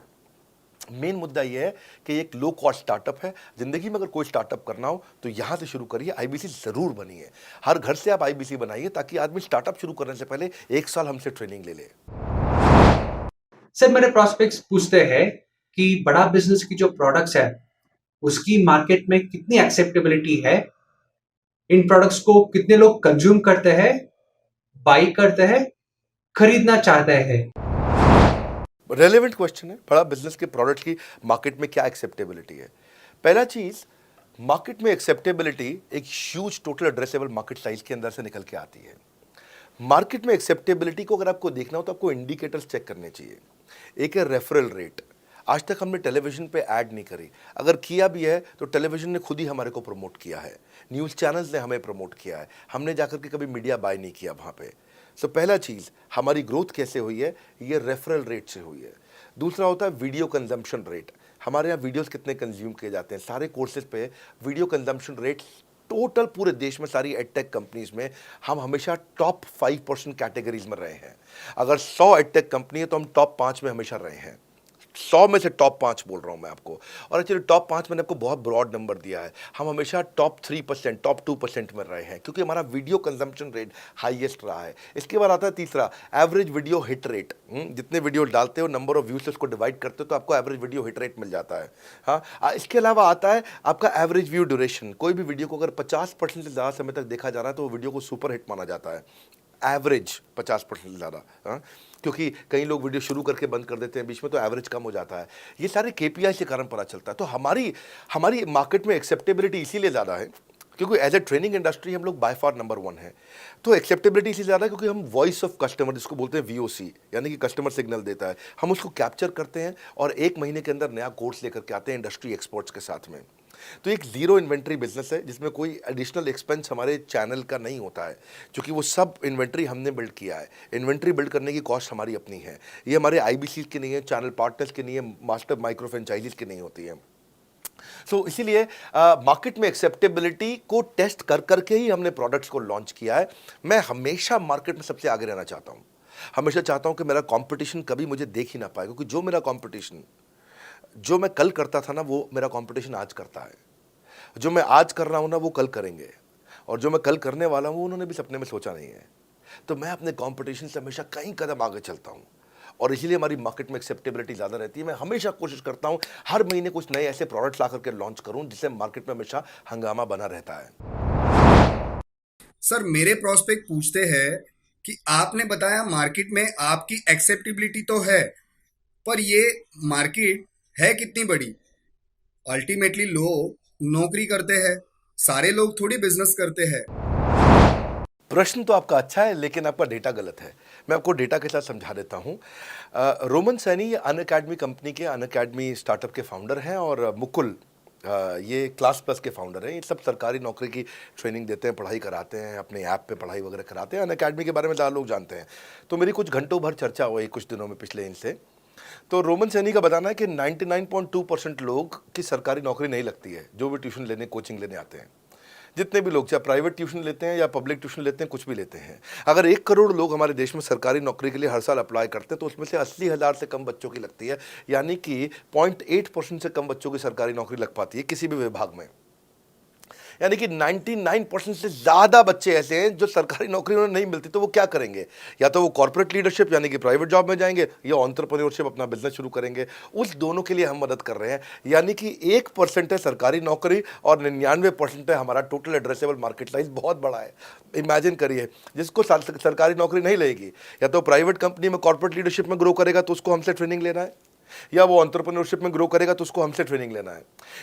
मेन मुद्दा ये है कि एक लो कॉस्ट स्टार्टअप है। ज़िंदगी में अगर कोई स्टार्टअप करना हो तो यहाँ से शुरू करिए, IBC ज़रूर बनिए। हर घर से आप IBC बनाइए, ताकि आदमी स्टार्टअप शुरू करने से पहले 1 साल हमसे ट्रेनिंग ले ले।
सर, मेरे प्रोस्पेक्ट्स पूछते हैं कि बड़ा बिजनेस की जो प्रोडक्ट्स है उसकी मार्केट में कितनी एक्सेप्टेबिलिटी है, इन प्रोडक्ट्स को कितने लोग कंज्यूम करते हैं, बाई करते हैं, खरीदना चाहते हैं।
रेलेवेंट क्वेश्चन है। बड़ा बिजनेस के प्रोडक्ट की मार्केट में क्या एक्सेप्टेबिलिटी है? पहला चीज़, मार्केट में एक्सेप्टेबिलिटी एक huge total addressable market size के अंदर से निकल के आती है। मार्केट में एक्सेप्टेबिलिटी को अगर आपको देखना हो तो आपको इंडिकेटर्स चेक करने चाहिए। एक है रेफरल रेट। आज तक हमने टेलीविजन पे ऐड नहीं करी, अगर किया भी है तो टेलीविजन ने खुद ही हमारे को प्रमोट किया है, न्यूज़ चैनल्स ने हमें प्रमोट किया है, हमने जाकर के कभी मीडिया बाय नहीं किया वहाँ पे। सो पहला चीज़, हमारी ग्रोथ कैसे हुई है, ये रेफरल रेट से हुई है। दूसरा होता है वीडियो कंजम्पशन रेट। हमारे यहाँ वीडियोस कितने कंज्यूम किए जाते हैं, सारे कोर्सेज पे वीडियो कंजम्पशन रेट टोटल पूरे देश में सारी एडटेक कंपनीज में हम हमेशा टॉप 5% कैटेगरीज में रहे हैं। अगर 100 एडटेक कंपनी है तो हम टॉप 5 में हमेशा रहे हैं। 100 में से टॉप 5 बोल रहा हूं मैं आपको, और एक्चुअली टॉप 5 मैंने आपको बहुत ब्रॉड नंबर दिया है। हम हमेशा टॉप 3%, टॉप 2% में रहे हैं, क्योंकि हमारा वीडियो कंजम्पशन रेट हाईएस्ट रहा है। इसके बाद आता है तीसरा, एवरेज वीडियो हिट रेट। जितने वीडियो डालते हो, नंबर ऑफ व्यूज से उसको डिवाइड करते हो तो आपको एवरेज वीडियो हिट रेट मिल जाता है। हाँ, इसके अलावा आता है आपका एवरेज व्यू ड्यूरेशन। कोई भी वीडियो को अगर 50% से ज़्यादा समय तक देखा जा रहा है तो वो वीडियो को सुपर हिट माना जाता है। एवरेज 50% से ज़्यादा, क्योंकि कई लोग वीडियो शुरू करके बंद कर देते हैं बीच में, तो एवरेज कम हो जाता है। ये सारे KPI के कारण पता चलता है। तो हमारी मार्केट में एक्सेप्टेबिलिटी इसीलिए ज़्यादा है क्योंकि एज ए ट्रेनिंग इंडस्ट्री हम लोग बाय फार नंबर 1 है। तो एक्सेप्टेबिलिटी इसलिए ज़्यादा है क्योंकि हम वॉइस ऑफ कस्टमर, जिसको बोलते हैं VOC, यानी कि कस्टमर सिग्नल देता है, हम उसको कैप्चर करते हैं और 1 महीने के अंदर नया कोर्स लेकर के आते हैं इंडस्ट्री एक्सपर्ट्स के साथ में। तो एक जीरो इन्वेंट्री बिजनेस है जिसमें कोई एडिशनल एक्सपेंस हमारे चैनल का नहीं होता है, क्योंकि वो सब इन्वेंट्री हमने बिल्ड किया है। इन्वेंट्री बिल्ड करने की कॉस्ट हमारी अपनी है। ये हमारे IBC की नहीं है, चैनल पार्टनर्स की नहीं है, मास्टर माइक्रो फ्रेंचाइजीज की नहीं होती है। सो इसीलिए मार्केट में एक्सेप्टेबिलिटी को टेस्ट कर करके ही हमने प्रोडक्ट्स को लॉन्च किया है। मैं हमेशा मार्केट में सबसे आगे रहना चाहता हूँ। हमेशा चाहता हूँ कि मेरा कंपटीशन कभी मुझे देख ही ना पाए, क्योंकि जो मेरा कंपटीशन, जो मैं कल करता था ना, वो मेरा कंपटीशन आज करता है। जो मैं आज कर रहा हूँ ना, वो कल करेंगे, और जो मैं कल करने वाला हूँ उन्होंने भी सपने में सोचा नहीं है। तो मैं अपने कंपटीशन से हमेशा कई कदम आगे चलता हूँ, और इसीलिए हमारी मार्केट में एक्सेप्टेबिलिटी ज़्यादा रहती है। मैं हमेशा कोशिश करता हूँ हर महीने कुछ नए ऐसे प्रोडक्ट्स ला करके लॉन्च करूँ जिससे मार्केट में हमेशा हंगामा बना रहता है।
सर, मेरे प्रोस्पेक्ट पूछते हैं कि आपने बताया मार्केट में आपकी एक्सेप्टेबिलिटी तो है, पर ये मार्केट है कितनी बड़ी? अल्टीमेटली लोग नौकरी करते हैं, सारे लोग थोड़ी बिजनेस करते हैं।
प्रश्न तो आपका अच्छा है, लेकिन आपका डेटा गलत है। मैं आपको डेटा के साथ समझा देता हूँ। रोमन सैनी अनअकैडमी कंपनी के, अनअकैडमी स्टार्टअप के फाउंडर हैं, और मुकुल ये क्लास प्लस के फाउंडर हैं। ये सब सरकारी नौकरी की ट्रेनिंग देते हैं, पढ़ाई कराते हैं, अपने ऐप पे पढ़ाई वगैरह कराते हैं। अनअकैडमी के बारे में ज़्यादा लोग जानते हैं। तो मेरी कुछ घंटों भर चर्चा हुई कुछ दिनों में पिछले इनसे। तो रोमन सैनी का बताना है कि 99.2% लोग की सरकारी नौकरी नहीं लगती है, जो भी ट्यूशन लेने, कोचिंग लेने आते हैं। जितने भी लोग चाहे प्राइवेट ट्यूशन लेते हैं या पब्लिक ट्यूशन लेते हैं, कुछ भी लेते हैं, अगर 1 करोड़ लोग हमारे देश में सरकारी नौकरी के लिए हर साल अप्लाई करते हैं तो उसमें से 80,000 से कम बच्चों की लगती है, यानी कि 0.8% से कम बच्चों की सरकारी नौकरी लग पाती है किसी भी विभाग में। यानी कि 99% से ज़्यादा बच्चे ऐसे हैं जो सरकारी नौकरी उन्हें नहीं मिलती, तो वो क्या करेंगे? या तो वो कॉर्पोरेट लीडरशिप यानी कि प्राइवेट जॉब में जाएंगे या एंटरप्रेन्योरशिप अपना बिजनेस शुरू करेंगे। उस दोनों के लिए हम मदद कर रहे हैं, यानी कि 1% है सरकारी नौकरी और 99% है हमारा टोटल एड्रेसेबल मार्केट साइज। बहुत बड़ा है। इमेजिन करिए, जिसको सरकारी नौकरी नहीं लगेगी, या तो प्राइवेट कंपनी में कॉर्पोरेट लीडरशिप में ग्रो करेगा तो उसको हमसे ट्रेनिंग लेना है, या वो एंटरप्रेन्योरशिप में ग्रो करेगा तो उसको हमसे ट्रेनिंग लेना है।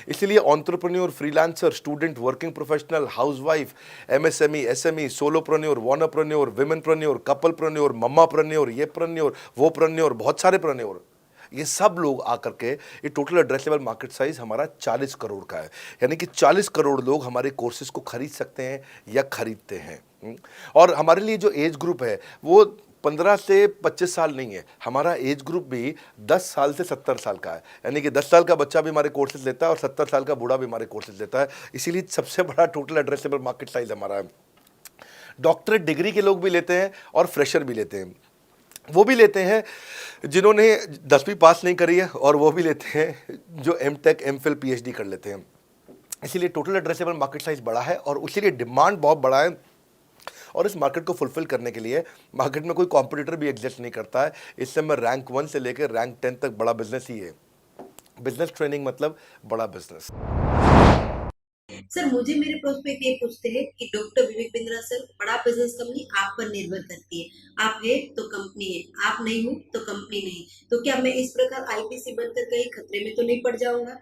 इसलिए entrepreneur, freelancer, student, working professional, housewife, MSME, SME, solopreneur, wannapreneur, womenpreneur, couplepreneur, mommapreneur, ये प्रेन्योर, वो प्रेन्योर, बहुत सारे प्रेन्योर, ये सब लोग आकर के ये टोटल एड्रेसेबल मार्केट साइज हमारा 40 करोड़ का है। यानी कि 40 करोड़ लोग हमारे कोर्सेज को खरीद सकते हैं या खरीदते हैं। और हमारे लिए जो एज ग्रुप है वो 15 से 25 साल नहीं है, हमारा एज ग्रुप भी 10 साल से 70 साल का है। यानी कि 10 साल का बच्चा भी हमारे कोर्सेज लेता है और 70 साल का बूढ़ा भी हमारे कोर्सेज लेता है। इसीलिए सबसे बड़ा टोटल एड्रेसेबल मार्केट साइज हमारा है। डॉक्टरेट डिग्री के लोग भी लेते हैं और फ्रेशर भी लेते हैं। वो भी लेते हैं जिन्होंने 10वीं पास नहीं करी है, और वो भी लेते हैं जो एमटेक, एमफिल, पीएचडी कर लेते हैं। इसीलिए टोटल एड्रेसेबल मार्केट साइज बड़ा है और उसीलिए डिमांड बहुत बड़ा है। और इस मार्केट को फुलफिल करने के लिए मार्केट में कोई कॉम्पिटिटर भी एग्जिस्ट नहीं करता है। इस समय रैंक 1 से लेकर रैंक 10 तक बड़ा बिजनेस ही है। बिजनेस ट्रेनिंग मतलब बड़ा बिजनेस।
सर, मुझे मेरे प्रोस्पेक्ट ये पूछते हैं कि डॉक्टर विवेक बिंद्रा सर, बड़ा बिजनेस कंपनी आप पर निर्भर करती है। आप है तो कंपनी है, आप नहीं हो तो कंपनी नहीं। तो क्या मैं इस प्रकार आईपीसी बनकर कहीं खतरे में तो नहीं पड़ जाऊंगा?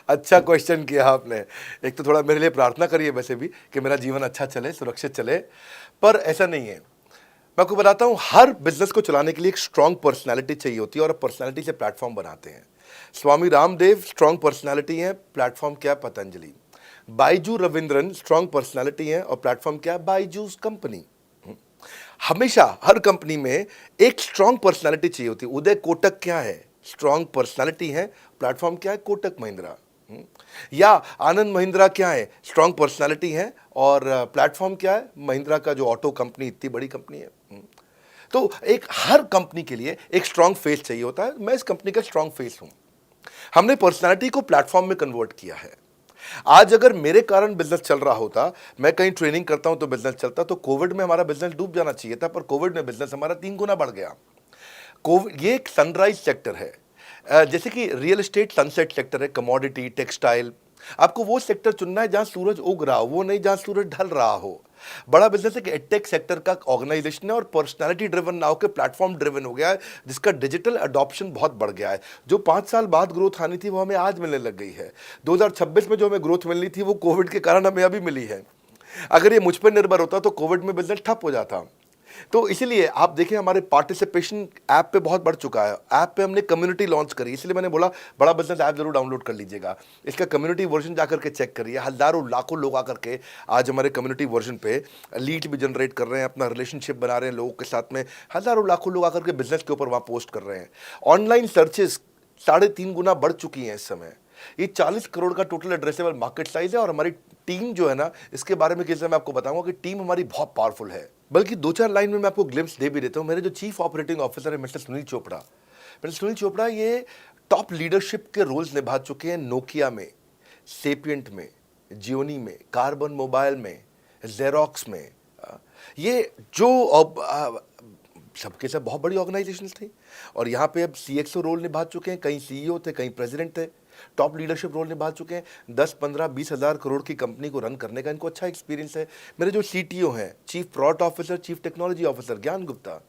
अच्छा क्वेश्चन किया आपने। एक तो थोड़ा मेरे लिए प्रार्थना करिए वैसे भी कि मेरा जीवन अच्छा चले, सुरक्षित चले, पर ऐसा नहीं है। मैं आपको बताता हूँ, हर बिजनेस को चलाने के लिए एक स्ट्रांग पर्सनालिटी चाहिए होती है और पर्सनालिटी से प्लेटफॉर्म बनाते हैं। स्वामी रामदेव स्ट्रांग पर्सनालिटी है, प्लेटफॉर्म क्या है? पतंजलि। बाइजू रविंद्रन स्ट्रांग पर्सनालिटी है और प्लेटफॉर्म क्या है? बाइजूस कंपनी। हमेशा हर कंपनी में एक स्ट्रांग पर्सनालिटी चाहिए होती है। उदय कोटक क्या है? स्ट्रांग पर्सनालिटी है, प्लेटफॉर्म क्या है? कोटक महिंद्रा। या आनंद महिंद्रा क्या है? स्ट्रांग पर्सनालिटी है और प्लेटफॉर्म क्या है? महिंद्रा का जो ऑटो कंपनी, इतनी बड़ी कंपनी है। तो एक हर कंपनी के लिए एक स्ट्रांग फेस चाहिए होता है। मैं इस कंपनी का स्ट्रांग फेस हूं। हमने पर्सनालिटी को प्लेटफॉर्म में कन्वर्ट किया है। आज अगर मेरे कारण बिजनेस चल रहा होता, मैं कहीं ट्रेनिंग करता हूं तो बिजनेस चलता, तो कोविड में हमारा बिजनेस डूब जाना चाहिए था, पर कोविड में बिजनेस हमारा 3 गुना बढ़ गया। कोविड ये एक सनराइज सेक्टर है, जैसे कि रियल एस्टेट सनसेट सेक्टर है, कमोडिटी, टेक्सटाइल। आपको वो सेक्टर चुनना है जहां सूरज उग रहा हो, वो नहीं जहां सूरज ढल रहा हो। बड़ा बिजनेस एक एडटेक सेक्टर का ऑर्गेनाइजेशन है और पर्सनालिटी ड्रिवन ना होकर प्लेटफॉर्म ड्रिवन हो गया है, जिसका डिजिटल अडॉप्शन बहुत बढ़ गया है। जो 5 साल बाद ग्रोथ आनी थी वो हमें आज मिलने लग गई है। 2026 में जो हमें ग्रोथ मिलनी थी वो कोविड के कारण हमें अभी मिली है। अगर ये मुझ पर निर्भर होता तो कोविड में बिजनेस ठप हो जाता। तो इसीलिए आप देखें, हमारे पार्टिसिपेशन ऐप पे बहुत बढ़ चुका है। ऐप पे हमने कम्युनिटी लॉन्च करी, इसलिए मैंने बोला बड़ा बिजनेस ऐप जरूर डाउनलोड कर लीजिएगा। इसका कम्युनिटी वर्जन जाकर के चेक करिए। हजारों लाखों लोग आकर के आज हमारे कम्युनिटी वर्जन पे लीड भी जनरेट कर रहे हैं, अपना रिलेशनशिप बना रहे हैं लोगों के साथ में। हजारों लाखों लोग आकर के बिजनेस के ऊपर वहाँ पोस्ट कर रहे हैं। ऑनलाइन सर्चेस 3.5 गुना बढ़ चुकी हैं इस समय। ये 40 करोड़ का टोटल एड्रेसेबल मार्केट साइज है और हमारी टीम जो है ना, इसके बारे में किसी मैं आपको बताऊंगा कि टीम हमारी बहुत पावरफुल है। बल्कि 2-4 लाइन में मैं आपको ग्लिम्स दे भी देता हूं। मेरे जो चीफ ऑपरेटिंग ऑफिसर है मिस्टर सुनील चोपड़ा, ये टॉप लीडरशिप के रोल्स निभा चुके हैं नोकिया में, सेपियंट में, जियोनी में, कार्बन मोबाइल में, जेरोक्स में। ये जो सबके सब बहुत बड़ी ऑर्गेनाइजेशंस थी और यहाँ पे अब CXO रोल निभा चुके हैं, कहीं CEO थे, कहीं प्रेसिडेंट थे, टॉप लीडरशिप रोल निभा चुके हैं। 10, 15, 20 हज़ार करोड़ की कंपनी को रन करने का इनको अच्छा एक्सपीरियंस है। मेरे जो CTO हैं, chief product officer, chief technology officer ज्ञान गुप्ता,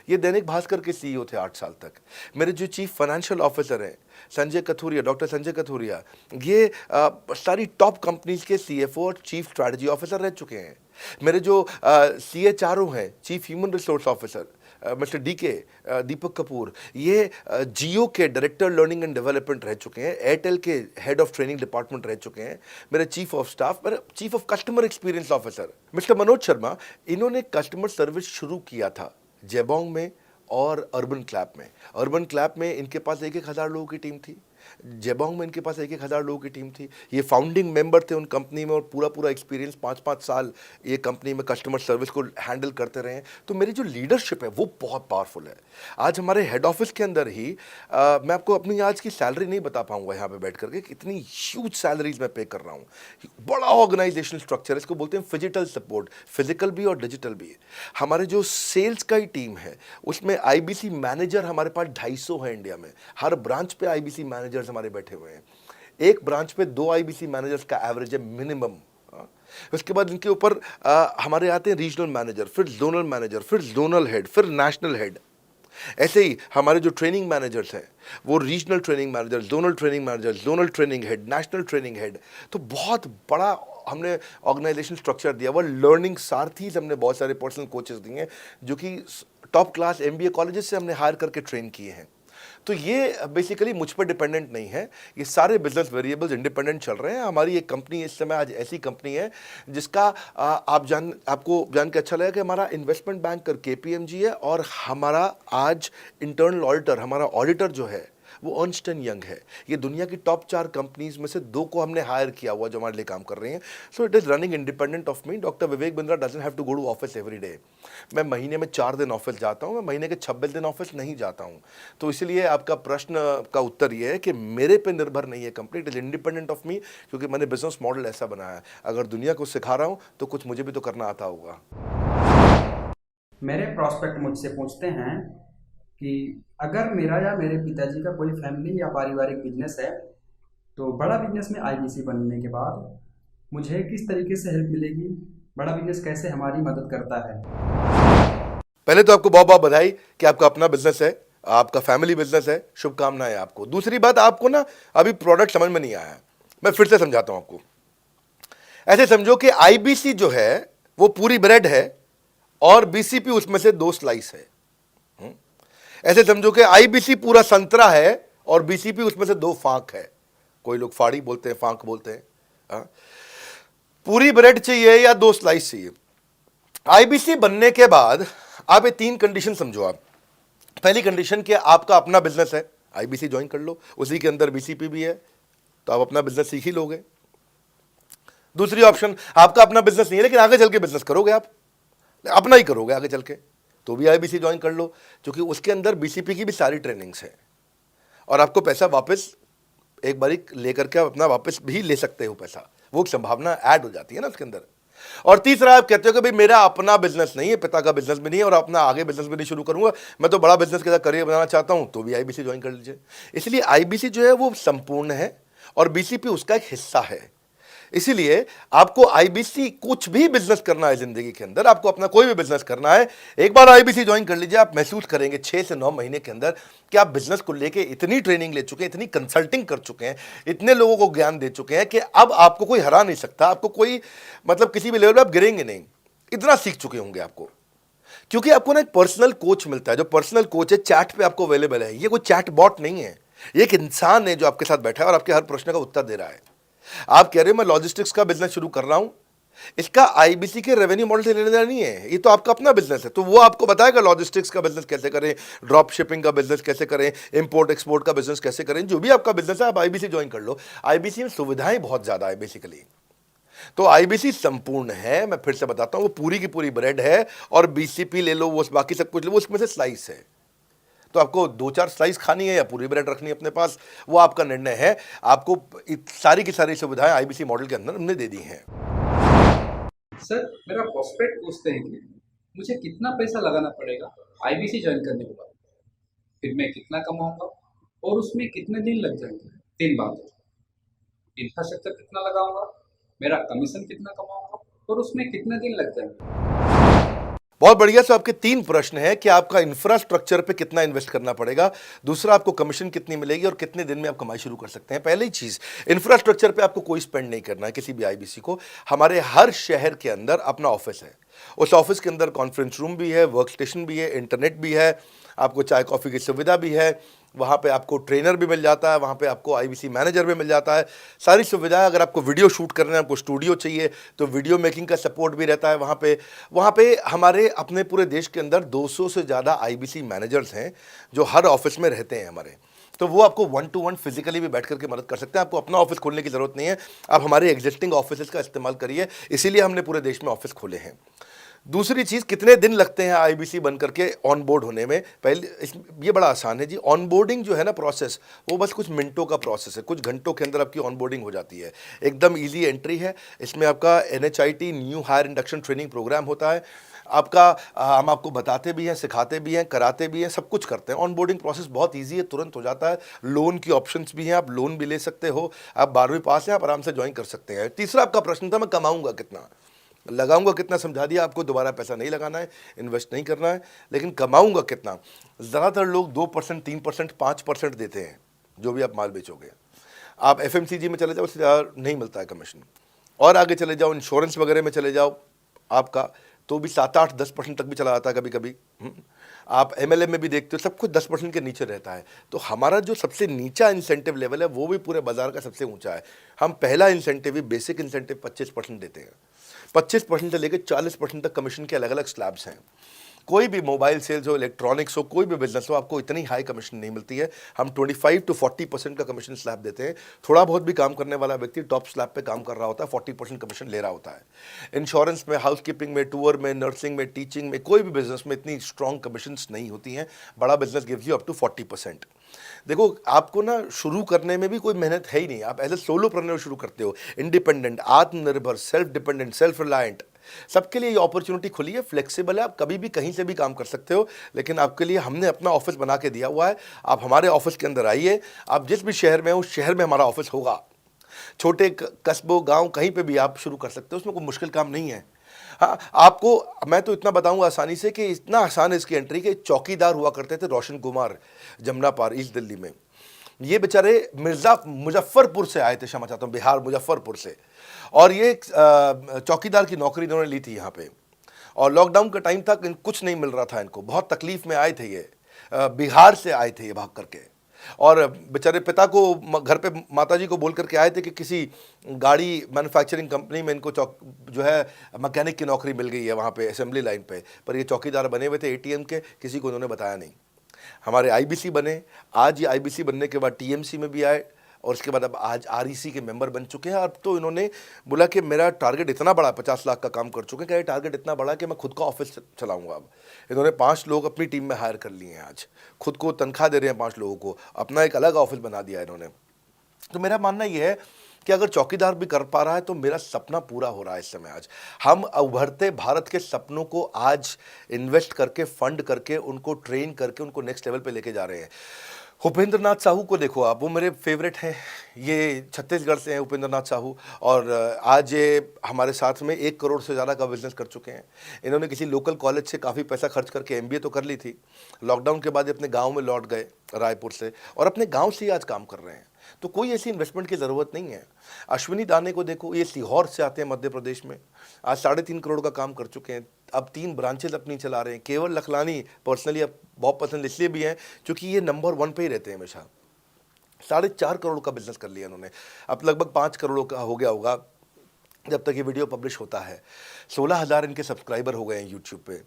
ये दैनिक भास्कर के CEO थे 8 साल तक। मेरे जो चीफ फाइनेंशियल ऑफिसर हैं संजय कथुरिया, डॉक्टर संजय कथुरिया, ये सारी टॉप कंपनीज के CFO और चीफ स्ट्रैटेजी ऑफिसर रह चुके हैं। मेरे जो CHRO हैं, chief human resource officer mister DK Deepak Kapoor, ये जियो के डायरेक्टर लर्निंग एंड डेवलपमेंट रह चुके हैं, एयरटेल के हेड ऑफ ट्रेनिंग डिपार्टमेंट रह चुके हैं। मेरे चीफ ऑफ स्टाफ, मेरे chief of customer experience officer mister Manoj Sharma, इन्होंने कस्टमर सर्विस शुरू किया था जेबोंग में और अर्बन क्लैप में। अर्बन क्लैप में इनके पास 1-1 हज़ार लोगों की टीम थी। जेबोंग में इनके पास 1,000 लोगों की टीम थी। ये फाउंडिंग मेंबर थे उन कंपनी में और पूरा एक्सपीरियंस 5-5 साल ये कंपनी में कस्टमर सर्विस को हैंडल करते रहे हैं। तो मेरी जो लीडरशिप है वो बहुत पावरफुल है। आज हमारे हेड ऑफिस के अंदर ही मैं आपको अपनी आज की सैलरी नहीं बता पाऊंगा यहाँ पे बैठ करके, कितनी ह्यूज सैलरीज मैं पे कर रहा हूँ। बड़ा ऑर्गेनाइजेशनल स्ट्रक्चर, इसको बोलते हैं फिजिटल सपोर्ट, फिजिकल भी और डिजिटल भी। हमारे जो सेल्स का ही टीम है उसमें आईबीसी मैनेजर हमारे पास 250 है इंडिया में। हर ब्रांच पे आईबीसी मैनेजर्स हमारे बैठे हुए हैं। एक ब्रांच पे 2 आईबीसी मैनेजर्स का एवरेज है मिनिमम। उसके बाद इनके ऊपर हमारे आते हैं रीजनल मैनेजर, फिर जोनल मैनेजर, फिर जोनल हेड, फिर नेशनल हेड। ऐसे ही हमारे जो ट्रेनिंग मैनेजर्स हैं वो regional training manager, zonal training manager, zonal training head, national training head. तो बहुत बड़ा हमने ऑर्गेनाइजेशन स्ट्रक्चर दिया हुआ। लर्निंग सारथीज हमने बहुत सारे पर्सनल कोचेस दिए हैं जो कि टॉप क्लास एमबीए कॉलेजेस से हमने हायर करके ट्रेन किए हैं। तो ये बेसिकली मुझ पर डिपेंडेंट नहीं है, ये सारे बिजनेस वेरिएबल्स इंडिपेंडेंट चल रहे हैं। हमारी एक कंपनी इस समय आज ऐसी कंपनी है जिसका आपको जान के अच्छा लगेगा कि हमारा इन्वेस्टमेंट बैंकर केपीएमजी है और हमारा आज इंटरनल ऑडिटर, हमारा ऑडिटर जो है वो अर्न्स्ट एंड यंग है। ये दुनिया की टॉप 4 कंपनीज में से 2 को हमने हायर किया हुआ जो हमारे लिए काम कर रही हैं। So it is running independent of me. Doctor Vivek Bindra doesn't have to go to office every day. मैं महीने में 4 दिन ऑफिस जाता हूँ, मैं महीने के 26 दिन ऑफिस नहीं जाता हूँ। तो इसलिए आपका प्रश्न का उत्तर ये है कि मेरे पे निर्भर नहीं है company, it is independent of मी, क्योंकि मैंने बिजनेस मॉडल ऐसा बनाया है। अगर दुनिया को सिखा रहा हूँ तो कुछ मुझे भी तो करना आता होगा।
मेरे प्रॉस्पेक्ट मुझसे पूछते हैं कि अगर मेरा या मेरे पिताजी का कोई फैमिली या पारिवारिक बिजनेस है तो बड़ा बिजनेस में आईबीसी बनने के बाद मुझे किस तरीके से हेल्प मिलेगी, बड़ा बिजनेस कैसे हमारी मदद करता है।
पहले तो आपको बहुत बहुत बधाई कि आपका अपना बिजनेस है, आपका फैमिली बिजनेस है, शुभकामनाएं आपको। दूसरी बात, आपको ना अभी प्रोडक्ट समझ में नहीं आया है, मैं फिर से समझाता हूं आपको। ऐसे समझो कि आईबीसी जो है वो पूरी ब्रेड है और बीसीपी उसमें से 2 स्लाइस है। ऐसे समझो कि आईबीसी पूरा संतरा है और बीसीपी उसमें से 2 फांक है। कोई लोग फाड़ी बोलते हैं, फांक बोलते हैं। पूरी ब्रेड चाहिए या 2 स्लाइस चाहिए। आईबीसी बनने के बाद आप ये 3 कंडीशन समझो। आप पहली कंडीशन कि आपका अपना बिजनेस है, आईबीसी ज्वाइन कर लो, उसी के अंदर बीसीपी भी है तो आप अपना बिजनेस सीख ही लोगे। दूसरी ऑप्शन, आपका अपना बिजनेस नहीं है लेकिन आगे चल के बिजनेस करोगे, आप अपना ही करोगे आगे चल के, तो भी आईबीसी ज्वाइन कर लो, क्योंकि उसके अंदर बीसीपी की भी सारी ट्रेनिंग्स है और आपको पैसा वापस एक बारी लेकर के आप अपना वापस भी ले सकते हो पैसा, वो संभावना ऐड हो जाती है ना उसके अंदर। और तीसरा, आप कहते हो कि भाई मेरा अपना बिजनेस नहीं है, पिता का बिजनेस भी नहीं है और अपना आगे बिजनेस भी नहीं शुरू करूंगा, मैं तो बड़ा बिजनेस के साथ करियर बनाना चाहता हूं, तो भी आईबीसी ज्वाइन कर लीजिए। इसलिए आईबीसी जो है वो संपूर्ण है और बीसीपी उसका एक हिस्सा है। इसीलिए आपको आईबीसी, कुछ भी बिजनेस करना है जिंदगी के अंदर, आपको अपना कोई भी बिजनेस करना है, एक बार आईबीसी ज्वाइन कर लीजिए। आप महसूस करेंगे 6 से 9 महीने के अंदर कि आप बिजनेस को लेके इतनी ट्रेनिंग ले चुके हैं, इतनी कंसल्टिंग कर चुके हैं, इतने लोगों को ज्ञान दे चुके हैं कि अब आपको कोई हरा नहीं सकता, आपको कोई मतलब किसी भी लेवल पर आप गिरेंगे नहीं, इतना सीख चुके होंगे आपको। क्योंकि आपको ना एक पर्सनल कोच मिलता है, जो पर्सनल कोच है चैट पे आपको अवेलेबल है। ये कोई चैट बॉट नहीं है, ये एक इंसान है जो आपके साथ बैठा है और आपके हर प्रश्न का उत्तर दे रहा है। आप कह रहे हो मैं लॉजिस्टिक्स का बिजनेस शुरू कर रहा हूं, इसका आईबीसी के रेवेन्यू मॉडल से लेने देना नहीं है, ये तो आपका अपना बिजनेस है, तो वो आपको बताएगा लॉजिस्टिक्स का बिजनेस कैसे करें, ड्रॉप शिपिंग का बिजनेस कैसे करें, इंपोर्ट एक्सपोर्ट का बिजनेस कैसे करें, जो भी आपका बिजनेस है आप आईबीसी ज्वाइन कर लो। आईबीसी में सुविधाएं बहुत ज्यादा है बेसिकली, तो आईबीसी संपूर्ण है। मैं फिर से बताता हूं, वो पूरी की पूरी ब्रेड है और बीसीपी ले लो, वो बाकी सब कुछ ले लो, उसमें से स्लाइस है। तो आपको 2-4 स्लाइस खानी है या पूरी ब्रेड रखनी है अपने पास, वो आपका निर्णय है। आपको सारी की सारी सुविधाएं आईबीसी मॉडल के अंदर हमने दे दी हैं।
सर, मेरा प्रॉस्पेक्ट पूछते हैं कि मुझे कितना पैसा लगाना पड़ेगा आईबीसी ज्वाइन करने के बाद, फिर मैं कितना कमाऊंगा और उसमें कितने दिन लग जाएंगे। 3 बात है, इंफ्रास्ट्रक्चर कितना लगाऊंगा, मेरा कमीशन कितना कमाऊंगा और उसमें कितने दिन लग जाएंगे।
बहुत बढ़िया। सो आपके 3 प्रश्न हैं कि आपका इंफ्रास्ट्रक्चर पे कितना इन्वेस्ट करना पड़ेगा, दूसरा आपको कमीशन कितनी मिलेगी और कितने दिन में आप कमाई शुरू कर सकते हैं। पहली चीज, इंफ्रास्ट्रक्चर पे आपको कोई स्पेंड नहीं करना है किसी भी आईबीसी को। हमारे हर शहर के अंदर अपना ऑफिस है, उस ऑफिस के अंदर कॉन्फ्रेंस रूम भी है, वर्क स्टेशन भी है, इंटरनेट भी है, आपको चाय कॉफ़ी की सुविधा भी है, वहाँ पे आपको ट्रेनर भी मिल जाता है, वहाँ पे आपको आईबीसी मैनेजर भी मिल जाता है, सारी सुविधाएं। अगर आपको वीडियो शूट करना है, आपको स्टूडियो चाहिए तो वीडियो मेकिंग का सपोर्ट भी रहता है वहाँ पे हमारे अपने पूरे देश के अंदर 200 से ज़्यादा आईबीसी मैनेजर्स हैं जो हर ऑफिस में रहते हैं हमारे। तो वो आपको 1-to-1 फिजिकली भी बैठ करके मदद कर सकते हैं। आपको अपना ऑफिस खोलने की ज़रूरत नहीं है, आप हमारे एग्जिस्टिंग ऑफिस का इस्तेमाल करिए, इसीलिए हमने पूरे देश में ऑफिस खोले हैं। दूसरी चीज़, कितने दिन लगते हैं आईबीसी बन करके ऑन बोर्ड होने में? पहले ये बड़ा आसान है जी। ऑन बोर्डिंग जो है ना प्रोसेस, वो बस कुछ मिनटों का प्रोसेस है, कुछ घंटों के अंदर आपकी ऑन बोर्डिंग हो जाती है। एकदम ईजी एंट्री है। इसमें आपका NHIT new hire induction training program होता है। आपका हम आपको बताते भी हैं, सिखाते भी हैं, कराते भी हैं, सब कुछ करते हैं। ऑन बोर्डिंग प्रोसेस बहुत ईजी है, तुरंत हो जाता है। लोन की ऑप्शंस भी हैं, आप लोन भी ले सकते हो। आप 12वीं पास हैं, आप आराम से ज्वाइन कर सकते हैं। तीसरा आपका प्रश्न था, मैं कमाऊंगा कितना, लगाऊंगा कितना, समझा दिया आपको। दोबारा पैसा नहीं लगाना है, इन्वेस्ट नहीं करना है, लेकिन कमाऊंगा कितना। ज़्यादातर लोग 2%, 3%, 5% देते हैं जो भी आप माल बेचोगे। आप FMCG में चले जाओ, उससे ज़्यादा नहीं मिलता है कमीशन। और आगे चले जाओ, इंश्योरेंस वगैरह में चले जाओ आपका, तो भी 7, 8, 10% तक भी चला जाता है कभी कभी। आप MLM में भी देखते हो, सब कुछ 10% के नीचे रहता है। तो हमारा जो सबसे नीचा इंसेंटिव लेवल है वो भी पूरे बाजार का सबसे ऊंचा है। हम पहला इंसेंटिव भी, बेसिक इंसेंटिव 25% देते हैं। 25% से लेकर 40% तक कमीशन के अलग अलग स्लैब्स हैं। कोई भी मोबाइल सेल्स हो, इलेक्ट्रॉनिक्स हो, कोई भी बिजनेस हो, आपको इतनी हाई कमीशन नहीं मिलती है। हम 25 to 40% का कमीशन स्लैब देते हैं। थोड़ा बहुत भी काम करने वाला व्यक्ति टॉप स्लैब पे काम कर रहा होता है, 40% कमीशन ले रहा होता है। इंश्योरेंस में, हाउसकीपिंग में, टूर में, नर्सिंग में, टीचिंग में, कोई भी बिजनेस में इतनी स्ट्रॉन्ग कमीशंस नहीं होती हैं। बड़ा business gives you up to 40%। देखो, आपको ना शुरू करने में भी कोई मेहनत है ही नहीं। आप एज ए सोलोप्रेन्योर शुरू करते हो, इंडिपेंडेंट, आत्मनिर्भर, सेल्फ डिपेंडेंट, सेल्फ रिलायंट, सबके लिए ये अपॉर्चुनिटी खुली है। फ्लेक्सिबल है, आप कभी भी कहीं से भी काम कर सकते हो। लेकिन आपके लिए हमने अपना ऑफिस बना के दिया हुआ है। आप हमारे ऑफिस के अंदर आइए, आप जिस भी शहर में हो, उस शहर में हमारा ऑफिस होगा। छोटे कस्बों, गांव, कहीं पे भी आप शुरू कर सकते हो, उसमें कोई मुश्किल काम नहीं है। हाँ, आपको मैं तो इतना बताऊंगा आसानी से कि इतना आसान है इसकी एंट्री कि चौकीदार हुआ करते थे रोशन कुमार, जमुना पार, ईस्ट दिल्ली में। ये बेचारे मुजफ्फरपुर से आए थे, क्षमा चाहता हूँ, बिहार मुजफ्फरपुर से। और ये चौकीदार की नौकरी इन्होंने ली थी यहाँ पे। और लॉकडाउन का टाइम था, कुछ नहीं मिल रहा था इनको, बहुत तकलीफ में आए थे ये। बिहार से आए थे ये भाग करके। और बेचारे पिता को घर पे माताजी को बोल करके आए थे कि किसी गाड़ी मैन्युफैक्चरिंग कंपनी में इनको जो है मैकेनिक की नौकरी मिल गई है वहाँ पे असेंबली लाइन पे। पर ये चौकीदार बने हुए थे ATM के, किसी को उन्होंने बताया नहीं। हमारे IBC बने। आज ये IBC बनने के बाद TMC में भी आए, और उसके बाद अब आज REC के मेंबर बन चुके हैं। अब तो इन्होंने बोला कि मेरा टारगेट इतना बड़ा, 50 लाख का काम कर चुके हैं, कि टारगेट इतना बड़ा कि मैं खुद का ऑफिस चलाऊंगा। अब इन्होंने 5 लोग अपनी टीम में हायर कर लिए हैं। आज खुद को तनख्वाह दे रहे हैं 5 लोगों को, अपना एक अलग ऑफिस बना दिया इन्होंने। तो मेरा मानना यह है कि अगर चौकीदार भी कर पा रहा है तो मेरा सपना पूरा हो रहा है इस समय। आज हम उभरते भारत के सपनों को आज इन्वेस्ट करके, फंड करके, उनको ट्रेन करके, उनको नेक्स्ट लेवल पे लेके जा रहे हैं। उपेंद्र नाथ साहू को देखो आप, वो मेरे फेवरेट हैं। ये छत्तीसगढ़ से हैं उपेंद्र नाथ साहू, और आज ये हमारे साथ में 1 करोड़ से ज़्यादा का बिजनेस कर चुके हैं। इन्होंने किसी लोकल कॉलेज से काफ़ी पैसा खर्च करके MBA तो कर ली थी। लॉकडाउन के बाद ये अपने गांव में लौट गए रायपुर से, और अपने गांव से ही आज काम कर रहे हैं। तो कोई ऐसी इन्वेस्टमेंट की ज़रूरत नहीं है। अश्विनी दाने को देखो, ये सीहोर से आते हैं मध्य प्रदेश में, आज 3.5 करोड़ का काम कर चुके हैं। अब 3 ब्रांचेज अपनी चला रहे हैं। केवल लखलानी पर्सनली अब बहुत पसंद इसलिए भी हैं क्योंकि ये नंबर 1 पे ही रहते हैं हमेशा। 4.5 करोड़ का बिजनेस कर लिया इन्होंने। अब लगभग 5 करोड़ का हो गया होगा जब तक ये वीडियो पब्लिश होता है। 16,000 इनके सब्सक्राइबर हो गए हैं यूट्यूब पे।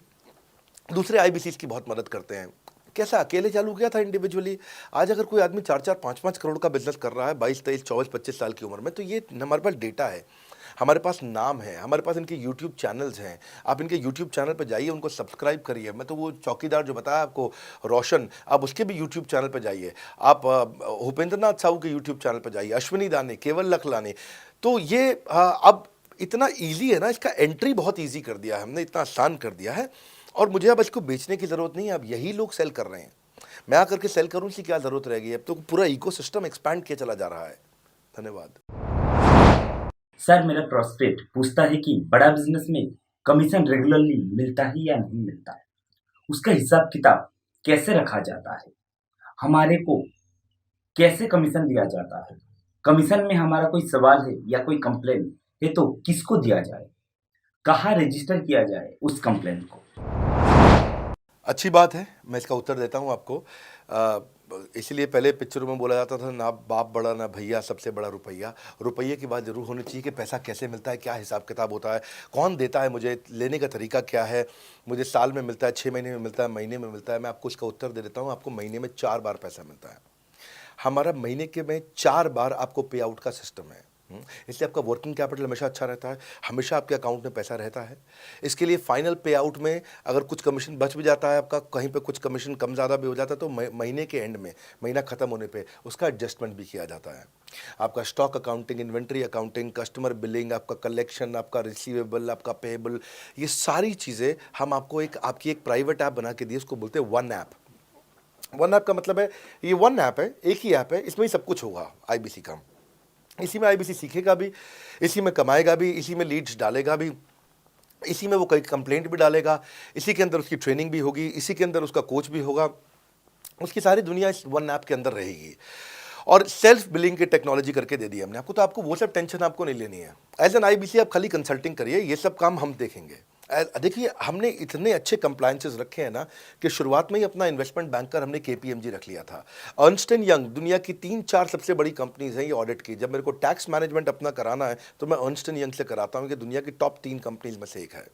दूसरे IBCs की बहुत मदद करते हैं। कैसा अकेले चालू किया था इंडिविजुअली, आज अगर कोई आदमी 4-4, 5-5 करोड़ का बिजनेस कर रहा है 22, 23, 24, 25 साल की उम्र में, तो ये हमारे पास डेटा है, हमारे पास नाम है, हमारे पास इनके YouTube चैनल्स हैं। आप इनके YouTube चैनल पर जाइए, उनको सब्सक्राइब करिए। मैं तो वो चौकीदार जो बताया आपको रोशन, आप उसके भी YouTube चैनल पर जाइए। आप उपेंद्र नाथ साहू के YouTube चैनल पर जाइए, अश्विनी दाने, केवल लखलानी। तो ये अब इतना ईजी है ना, इसका एंट्री बहुत ईजी कर दिया है हमने, इतना आसान कर दिया है। और मुझे अब इसको बेचने की ज़रूरत नहीं है, अब यही लोग सेल कर रहे हैं। मैं आकर के सेल करूँ इसकी क्या ज़रूरत रहेगी? अब तो पूरा इकोसिस्टम एक्सपैंड किया चला जा रहा है। धन्यवाद।
सर, मेरा प्रोस्पेक्ट पूछता है कि बड़ा बिजनेस में कमीशन रेगुलरली मिलता है या नहीं मिलता है, उसका हिसाब किताब कैसे रखा जाता है, हमारे को कैसे कमीशन दिया जाता है, कमीशन में हमारा कोई सवाल है या कोई कंप्लेन है तो किसको दिया जाए, कहाँ रजिस्टर किया जाए उस कंप्लेन को।
अच्छी बात है, मैं इसका उत्तर देता हूँ आपको। इसलिए पहले पिक्चरों में बोला जाता था, ना बाप बड़ा ना भैया, सबसे बड़ा रुपया। रुपये की बात जरूर होनी चाहिए कि पैसा कैसे मिलता है, क्या हिसाब किताब होता है, कौन देता है मुझे, लेने का तरीका क्या है, मुझे साल में मिलता है, 6 महीने में मिलता है, महीने में मिलता है। मैं आपको इसका उत्तर दे देता हूँ। आपको महीने में 4 बार पैसा मिलता है। हमारा महीने के में 4 बार आपको पे आउट का सिस्टम है। इसलिए आपका वर्किंग कैपिटल हमेशा अच्छा रहता है, हमेशा आपके अकाउंट में पैसा रहता है। इसके लिए फाइनल पे आउट में अगर कुछ कमीशन बच भी जाता है आपका, कहीं पे कुछ कमीशन कम ज़्यादा भी हो जाता है, तो महीने के एंड में, महीना ख़त्म होने पे उसका एडजस्टमेंट भी किया जाता है। आपका stock accounting, inventory accounting, customer billing, आपका कलेक्शन, आपका रिसीवेबल, आपका पेएबल, ये सारी चीज़ें हम आपको आपकी एक प्राइवेट ऐप बना के दिए, उसको बोलते हैं वन ऐप। वन ऐप का मतलब है ये वन ऐप है, एक ही ऐप है, इसमें ही सब कुछ होगा आईबीसी का। इसी में आईबीसी सीखेगा भी, इसी में कमाएगा भी, इसी में लीड्स डालेगा भी, इसी में वो कई कंप्लेंट भी डालेगा, इसी के अंदर उसकी ट्रेनिंग भी होगी, इसी के अंदर उसका कोच भी होगा, उसकी सारी दुनिया इस वन ऐप के अंदर रहेगी। और सेल्फ बिलिंग की टेक्नोलॉजी करके दे दी हमने आपको, तो आपको वो सब टेंशन आपको नहीं लेनी है। एज एन आईबीसी आप खाली कंसल्टिंग करिए, ये सब काम हम देखेंगे। देखिए हमने इतने अच्छे कंप्लायंसेस रखे हैं ना कि शुरुआत में ही अपना इन्वेस्टमेंट बैंकर हमने केपीएमजी रख लिया था। अर्नस्ट एंड यंग दुनिया की 3-4 सबसे बड़ी कंपनीज हैं ये ऑडिट की। जब मेरे को टैक्स मैनेजमेंट अपना कराना है तो मैं अर्नस्ट एंड यंग से कराता हूँ, कि दुनिया की टॉप 3 कंपनीज में से एक है।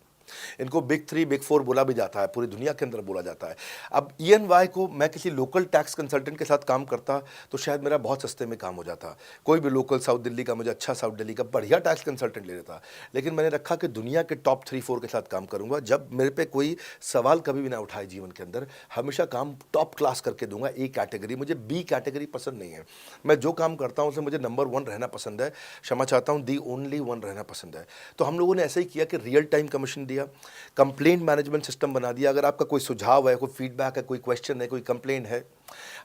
इनको बिग 3, बिग 4 बोला भी जाता है, पूरी दुनिया के अंदर बोला जाता है। अब EY को मैं किसी लोकल टैक्स कंसल्टेंट के साथ काम करता तो शायद मेरा बहुत सस्ते में काम हो जाता। कोई भी लोकल साउथ दिल्ली का, मुझे अच्छा साउथ दिल्ली का बढ़िया टैक्स कंसल्टेंट ले लेता। लेकिन मैंने रखा कि दुनिया के टॉप 3-4 के साथ काम करूंगा। जब मेरे पे कोई सवाल कभी भी ना उठाए जीवन के अंदर, हमेशा काम टॉप क्लास करके दूंगा। ए कैटेगरी, मुझे बी कैटेगरी पसंद नहीं है। मैं जो काम करता हूँ उसमें मुझे नंबर 1 रहना पसंद है, क्षमा चाहता हूँ, दी ओनली 1 रहना पसंद है। तो हम लोगों ने ऐसा ही किया कि रियल टाइम कमीशन दिया, कंप्लेंट मैनेजमेंट सिस्टम बना दिया। अगर आपका कोई सुझाव है, कोई फीडबैक है, कोई क्वेश्चन है, कोई कंप्लेंट है,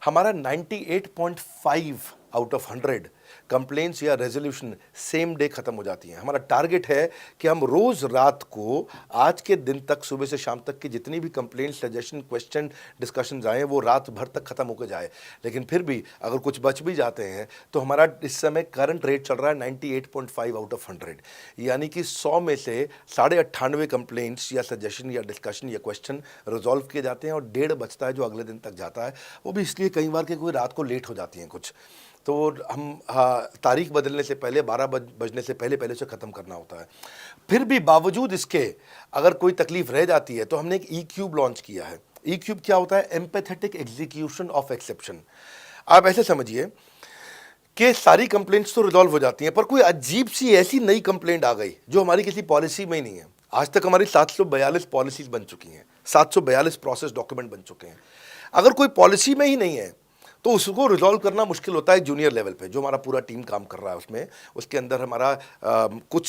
हमारा 98.5 आउट ऑफ 100 कंप्लेंट्स या रेजोल्यूशन सेम डे खत्म हो जाती हैं। हमारा टारगेट है कि हम रोज रात को, आज के दिन तक, सुबह से शाम तक की जितनी भी कंप्लेंट, सजेशन, क्वेश्चन, डिस्कशंस आए वो रात भर तक खत्म होकर जाए। लेकिन फिर भी अगर कुछ बच भी जाते हैं तो हमारा इस समय करंट रेट चल रहा है 98.5 आउट ऑफ 100, यानी कि 100 में से 98.5 कंप्लेंट्स या सजेशन या डिस्कशन या क्वेश्चन रिजॉल्व किए जाते हैं, और 1.5 बचता है जो अगले दिन तक जाता है। वो भी इसलिए कई बार कि कोई रात को लेट हो जाती हैं कुछ, तो हम तारीख बदलने से पहले, 12 बजने से पहले उसे ख़त्म करना होता है। फिर भी बावजूद इसके अगर कोई तकलीफ रह जाती है तो हमने एक E-क्यूब लॉन्च किया है। E-क्यूब क्या होता है? Empathetic execution of exception. आप ऐसे समझिए कि सारी कंप्लेंट्स तो रिजॉल्व हो जाती हैं, पर कोई अजीब सी ऐसी नई कंप्लेंट आ गई जो हमारी किसी पॉलिसी में ही नहीं है। आज तक हमारी 742 पॉलिसीज बन चुकी हैं, 742 प्रोसेस डॉक्यूमेंट बन चुके हैं। अगर कोई पॉलिसी में ही नहीं है तो उसको रिजॉल्व करना मुश्किल होता है जूनियर लेवल पे, जो हमारा पूरा टीम काम कर रहा है उसमें। उसके अंदर हमारा कुछ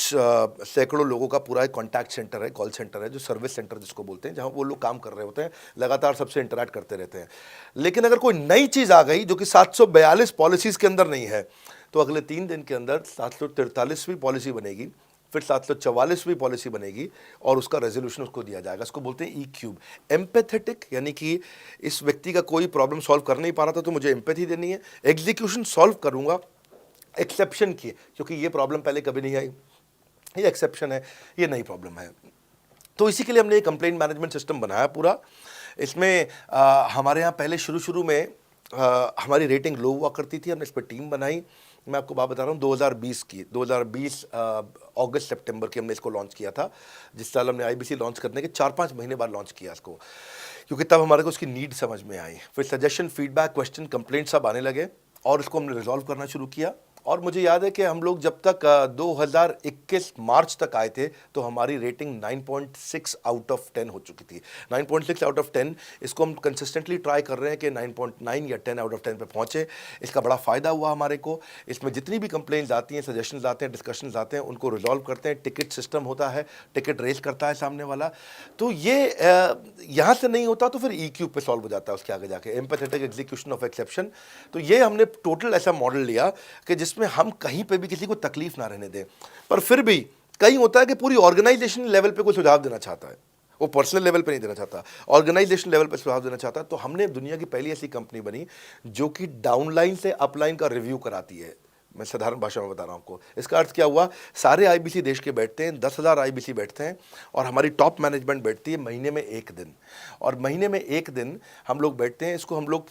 सैकड़ों लोगों का पूरा एक कॉन्टैक्ट सेंटर है, कॉल सेंटर है, जो सर्विस सेंटर जिसको बोलते हैं, जहाँ वो लोग काम कर रहे होते हैं, लगातार सबसे इंटरैक्ट करते रहते हैं। लेकिन अगर कोई नई चीज़ आ गई जो कि 742 पॉलिसीज़ के अंदर नहीं है, तो अगले 3 दिन के अंदर 743वीं पॉलिसी बनेगी, फिर 744वीं पॉलिसी बनेगी, और उसका रेजोल्यूशन उसको दिया जाएगा। इसको बोलते हैं E-क्यूब। एम्पैथेटिक यानी कि इस व्यक्ति का कोई प्रॉब्लम सॉल्व कर नहीं पा रहा था तो मुझे एम्पैथी देनी है। एग्जीक्यूशन सॉल्व करूंगा एक्सेप्शन की, क्योंकि ये प्रॉब्लम पहले कभी नहीं आई, ये एक्सेप्शन है, ये नई प्रॉब्लम है। तो इसी के लिए हमने एक कंप्लेंट मैनेजमेंट सिस्टम बनाया पूरा। इसमें हमारे यहाँ पहले शुरू में हमारी रेटिंग लो हुआ करती थी, हमने इस पर टीम बनाई। मैं आपको बात बता रहा हूँ 2020 अगस्त सितंबर की हमने इसको लॉन्च किया था। जिस साल हमने आईबीसी लॉन्च करने के 4-5 महीने बाद लॉन्च किया इसको, क्योंकि तब हमारे को उसकी नीड समझ में आई। फिर सजेशन, फीडबैक, क्वेश्चन, कंप्लेंट सब आने लगे, और इसको हमने रिजॉल्व करना शुरू किया। और मुझे याद है कि हम लोग जब तक 2021 मार्च तक आए थे तो हमारी रेटिंग 9.6 आउट ऑफ 10 हो चुकी थी। 9.6 आउट ऑफ 10, इसको हम कंसिस्टेंटली ट्राई कर रहे हैं कि 9.9 या 10 आउट ऑफ 10 पे पहुँचे। इसका बड़ा फ़ायदा हुआ हमारे को। इसमें जितनी भी कंप्लेंट्स आती हैं, सजेशंस आते हैं, डिस्कशंस आते हैं, उनको रिजॉल्व करते हैं। टिकट सिस्टम होता है, टिकट रेज करता है सामने वाला। तो ये यहाँ से नहीं होता तो फिर E-क्यूब पे सॉल्व हो जाता है उसके आगे जाके, एम्पैथेटिक एग्जीक्यूशन ऑफ एक्सेप्शन। तो ये हमने टोटल ऐसा मॉडल लिया कि जिसमें हम कहीं पे भी किसी को तकलीफ ना रहने दें। पर फिर भी कहीं होता है कि पूरी ऑर्गेनाइजेशन लेवल पे कोई सुझाव देना चाहता है, वो पर्सनल लेवल पे नहीं देना चाहता, ऑर्गेनाइजेशन लेवल पे सुझाव देना चाहता है। तो हमने दुनिया की पहली ऐसी कंपनी बनी जो कि डाउनलाइन से अपलाइन का रिव्यू कराती है। मैं साधारण भाषा में बता रहा हूँ आपको। इसका अर्थ क्या हुआ? सारे आईबीसी देश के बैठते हैं, 10,000 आईबीसी बैठते हैं, और हमारी टॉप मैनेजमेंट बैठती है महीने में 1 दिन। और महीने में 1 दिन हम लोग बैठते हैं। इसको हम लोग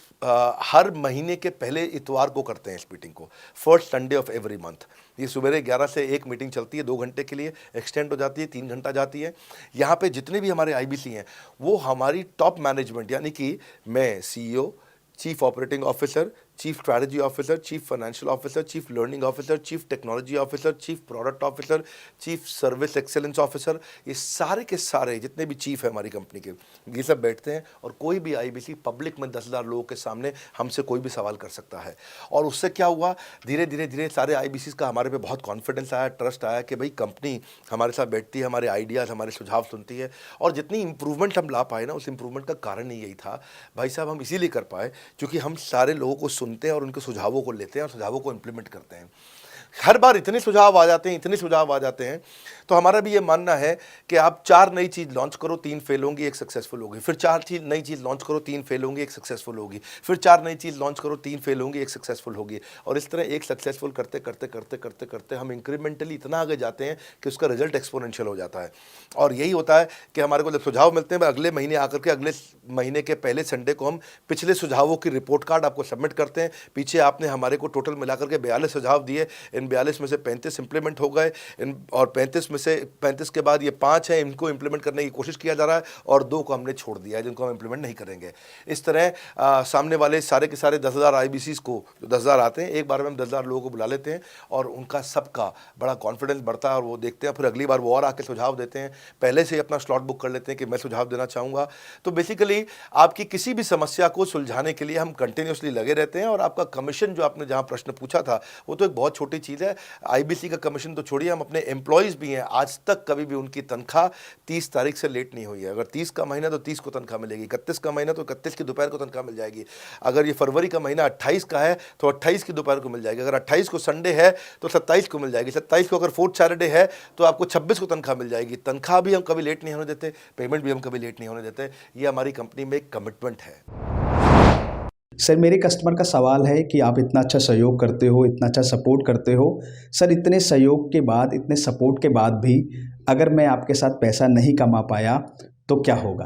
हर महीने के पहले इतवार को करते हैं इस मीटिंग को, first Sunday off every month. ये सुबह 11 से 1 मीटिंग चलती है, 2 घंटे के लिए, एक्सटेंड हो जाती है, 3 घंटा जाती है। यहाँ पे जितने भी हमारे आईबीसी हैं वो हमारी टॉप मैनेजमेंट, यानी कि मैं CEO, chief operating officer, chief strategy officer, chief financial officer, chief learning officer, chief technology officer, chief product officer, chief service excellence officer, ये सारे के सारे जितने भी चीफ है हमारी कंपनी के, ये सब बैठते हैं और कोई भी आईबीसी पब्लिक में 10,000 लोगों के सामने हमसे कोई भी सवाल कर सकता है। और उससे क्या हुआ, धीरे धीरे धीरे सारे आईबीसी का हमारे पे बहुत कॉन्फिडेंस आया, ट्रस्ट आया कि भाई कंपनी हमारे साथ बैठती है, हमारे आइडियाज़, हमारे सुझाव सुनती है। और जितनी इंप्रूवमेंट हम ला पाए ना, उस इंप्रूवमेंट का कारण ही यही था भाई साहब, हम इसीलिए कर पाए क्योंकि हम सारे लोगों को सुनते हैं और उनके सुझावों को लेते हैं और सुझावों को इम्प्लीमेंट करते हैं। हर बार इतने सुझाव आ जाते हैं, इतने सुझाव आ जाते हैं, तो हमारा भी ये मानना है कि आप 4 नई चीज़ लॉन्च करो, 3 फेल होंगी, 1 सक्सेसफुल होगी, फिर 4 नई चीज़ लॉन्च करो, 3 फेल होंगी, 1 सक्सेसफुल होगी, फिर 4 नई चीज़ लॉन्च करो, 3 फेल होंगी, 1 सक्सेसफुल होगी। और इस तरह एक सक्सेसफुल करते करते करते करते करते हम इंक्रीमेंटली इतना आगे जाते हैं कि उसका रिजल्ट एक्सपोनेंशियल हो जाता है। और यही होता है कि हमारे को जब सुझाव मिलते हैं, अगले महीने आकर के अगले महीने के पहले संडे को हम पिछले सुझावों की रिपोर्ट कार्ड आपको सबमिट करते हैं। पीछे आपने हमारे को टोटल मिलाकर के 42 सुझाव दिए, इन 42 में से 35 इंप्लीमेंट हो गए, और 35 में से 35 के बाद ये 5 हैं, इनको इंप्लीमेंट करने की कोशिश किया जा रहा है, और 2 को हमने छोड़ दिया है जिनको हम इंप्लीमेंट नहीं करेंगे। इस तरह सामने वाले सारे के सारे 10,000 आईबीसीज को, जो 10,000 आते हैं, एक बार में हम 10,000 लोगों को बुला लेते हैं और उनका सबका बड़ा कॉन्फिडेंस बढ़ता है और वो देखते हैं, फिर अगली बार वो और आके सुझाव देते हैं, पहले से ही अपना स्लॉट बुक कर लेते हैं कि मैं सुझाव देना चाहूँगा। तो बेसिकली आपकी किसी भी समस्या को सुलझाने के लिए हम कंटिन्यूसली लगे रहते हैं। और आपका कमीशन, जो आपने जहाँ प्रश्न पूछा था, वो तो एक बहुत छोटी चीज़ है। आईबीसी का कमीशन तो छोड़िए, हम अपने एम्प्लॉयज़ भी हैं, आज तक कभी भी उनकी तनख्वाह 30 तारीख से लेट नहीं हुई है। अगर 30 का महीना तो 30 को तनख्वाह मिलेगी, 31 का महीना तो 31 की दोपहर को तनख्वाह मिल जाएगी, अगर ये फरवरी का महीना 28 का है तो 28 की दोपहर को मिल जाएगी, अगर 28 को संडे है तो 27 को मिल जाएगी, 27 को अगर फोर्थ सैटरडे है तो आपको 26 को तनख्वाह मिल जाएगी। तनख्वाह भी हम कभी लेट नहीं होने देते, पेमेंट भी हम कभी लेट नहीं होने देते। ये हमारी कंपनी में एक कमिटमेंट है।
सर, मेरे कस्टमर का सवाल है कि आप इतना अच्छा सहयोग करते हो, इतना अच्छा सपोर्ट करते हो, सर इतने सहयोग के बाद, इतने सपोर्ट के बाद भी अगर मैं आपके साथ पैसा नहीं कमा पाया तो क्या होगा?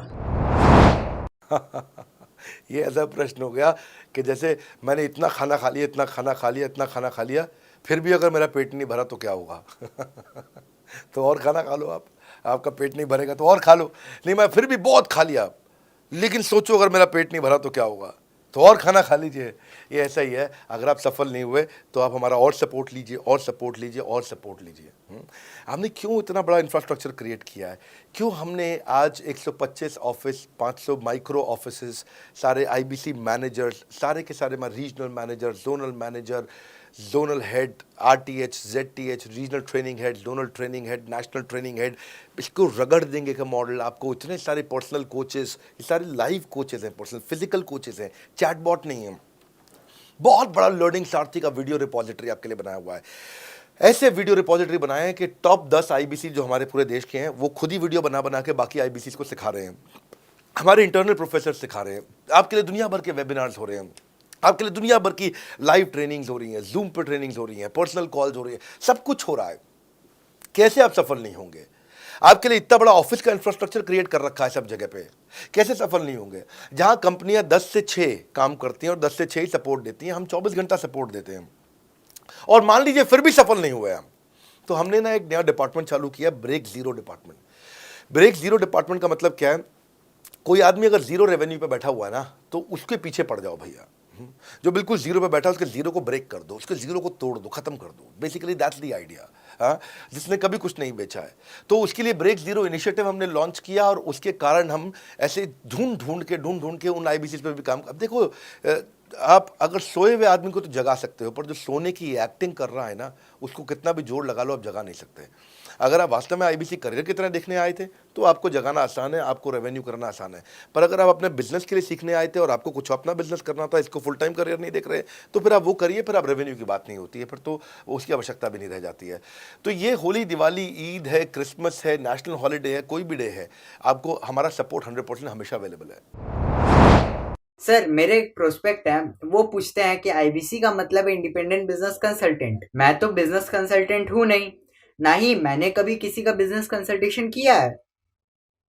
ये ऐसा प्रश्न हो गया कि जैसे मैंने इतना खाना खा लिया, इतना खाना खा लिया, इतना खाना खा लिया, फिर भी अगर मेरा पेट नहीं भरा तो क्या होगा? तो और खाना खा लो, आपका पेट नहीं भरेगा तो और खा लो। नहीं, मैं फिर भी बहुत खा लिया, लेकिन सोचो अगर मेरा पेट नहीं भरा तो क्या होगा, तो और खाना खा लीजिए। ये ऐसा ही है, अगर आप सफल नहीं हुए तो आप हमारा और सपोर्ट लीजिए, और सपोर्ट लीजिए, और सपोर्ट लीजिए। हमने क्यों इतना बड़ा इंफ्रास्ट्रक्चर क्रिएट किया है, क्यों हमने आज 125 ऑफिस, 500 माइक्रो ऑफिसेस, सारे आईबीसी मैनेजर्स, सारे के सारे regional manager, zonal manager, zonal head, RTH, ZTH, regional training head, zonal training head, national training head, इसको रगड़ देंगे का मॉडल आपको। इतने सारे पर्सनल कोचेस, ये सारे लाइव कोचेस हैं, पर्सनल फिजिकल कोचेस हैं, चैटबॉट नहीं है। बहुत बड़ा लर्निंग सारथी का वीडियो रिपोजिटरी आपके लिए बनाया हुआ है। ऐसे वीडियो रिपोजिटरी बनाए हैं कि टॉप 10 आईबीसी जो हमारे पूरे देश के हैं, वो खुद ही वीडियो बना बना के बाकी आईबीसी को सिखा रहे हैं। हमारे इंटरनल प्रोफेसर सिखा रहे हैं, आपके लिए दुनिया भर के वेबिनार्स हो रहे हैं, आपके लिए दुनिया भर की लाइव ट्रेनिंग्स हो रही हैं, जूम पर ट्रेनिंग्स हो रही हैं, पर्सनल कॉल्स हो रही है, सब कुछ हो रहा है। कैसे आप सफल नहीं होंगे? आपके लिए इतना बड़ा ऑफिस का इंफ्रास्ट्रक्चर क्रिएट कर रखा है सब जगह पे, कैसे सफल नहीं होंगे? जहां कंपनियां 10 से 6 काम करती हैं और 10 से 6 ही सपोर्ट देती हैं, हम 24 घंटा सपोर्ट देते हैं, और मान लीजिए फिर भी सफल नहीं हुए हम, तो हमने ना एक नया डिपार्टमेंट चालू किया, break zero department. Break zero department का मतलब क्या है? कोई आदमी अगर जीरो रेवेन्यू पे बैठा हुआ है ना, तो उसके पीछे पड़ जाओ भैया। जो बिल्कुल जीरो पे बैठा है, उसके जीरो को ब्रेक कर दो, उसके जीरो को तोड़ दो, खत्म कर दो। Basically that's the idea. हाँ, जिसने कभी कुछ नहीं बेचा है, तो उसके लिए ब्रेक जीरो इनिशिएटिव हमने लॉन्च किया, और उसके कारण हम ऐसे ढूंढ ढूंढ के उन आईबीसी पे भी काम। अब देखो, आप अगर सोए हुए आदमी को तो जगा सकते हो, पर जो सोने की एक्टिंग कर रहा है ना, उसको कितना भी जोर लगा लो, आप जगा नहीं सकते। अगर आप वास्तव में आईबीसी करियर की तरह देखने आए थे तो आपको जगाना आसान है, आपको रेवेन्यू करना आसान है। पर अगर आप अपने बिजनेस के लिए सीखने आए थे और आपको कुछ अपना बिजनेस करना था, इसको फुल टाइम करियर नहीं देख रहे, तो फिर आप वो करिए, फिर आप रेवेन्यू की बात नहीं होती है, फिर तो उसकी आवश्यकता भी नहीं रह जाती है। तो ये होली, दिवाली, ईद है, क्रिसमस है, नेशनल हॉलीडे है, कोई भी डे है, आपको हमारा सपोर्ट 100% हमेशा अवेलेबल है।
सर, मेरे एक प्रोस्पेक्ट है, वो पूछते हैं कि आईबीसी का मतलब है इंडिपेंडेंट बिजनेस कंसल्टेंट। मैं तो बिजनेस कंसल्टेंट हूँ नहीं, ना ही मैंने कभी किसी का बिजनेस कंसल्टेशन किया है,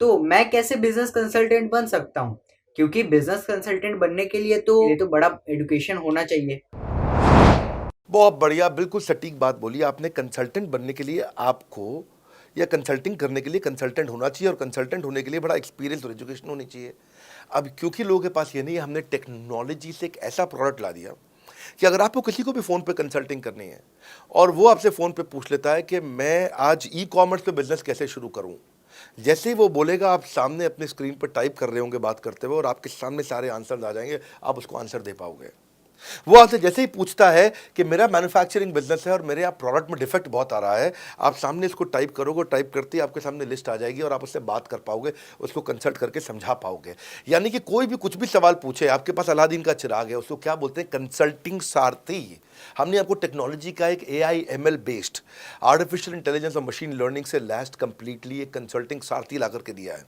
तो मैं कैसे बिजनेस कंसल्टेंट बन सकता हूँ? क्योंकि बिजनेस कंसल्टेंट बनने के लिए तो बड़ा एजुकेशन होना चाहिए।
बहुत बढ़िया, बिल्कुल सटीक बात बोली आपने। कंसल्टेंट बनने के लिए आपको, या कंसल्टिंग करने के लिए कंसल्टेंट होना चाहिए, और कंसल्टेंट होने के लिए बड़ा एक्सपीरियंस और एजुकेशन होनी चाहिए। अब क्योंकि लोगों के पास ये नहीं है, हमने टेक्नोलॉजी से एक ऐसा प्रोडक्ट ला दिया कि अगर आपको किसी को भी फ़ोन पे कंसल्टिंग करनी है और वो आपसे फ़ोन पे पूछ लेता है कि मैं आज ई कॉमर्स पे बिज़नेस कैसे शुरू करूं, जैसे ही वो बोलेगा आप सामने अपने स्क्रीन पर टाइप कर रहे होंगे बात करते हुए और आपके सामने सारे आंसर आ जाएंगे, आप उसको आंसर दे पाओगे। वो आपसे जैसे ही पूछता है कि मेरा मैन्युफैक्चरिंग बिजनेस है और मेरे यहाँ प्रोडक्ट में डिफेक्ट बहुत आ रहा है, आप सामने इसको टाइप करोगे, टाइप करते ही आपके सामने लिस्ट आ जाएगी और आप उससे बात कर पाओगे, उसको कंसल्ट करके समझा पाओगे। यानी कि कोई भी कुछ भी सवाल पूछे, आपके पास अलादीन का चिराग है, उसको क्या बोलते हैं, कंसल्टिंग सारथी। हमने आपको टेक्नोलॉजी का एक AI ML based artificial intelligence और मशीन लर्निंग से लैस्ड कंप्लीटली एक कंसल्टिंग सारथी ला करके दिया है।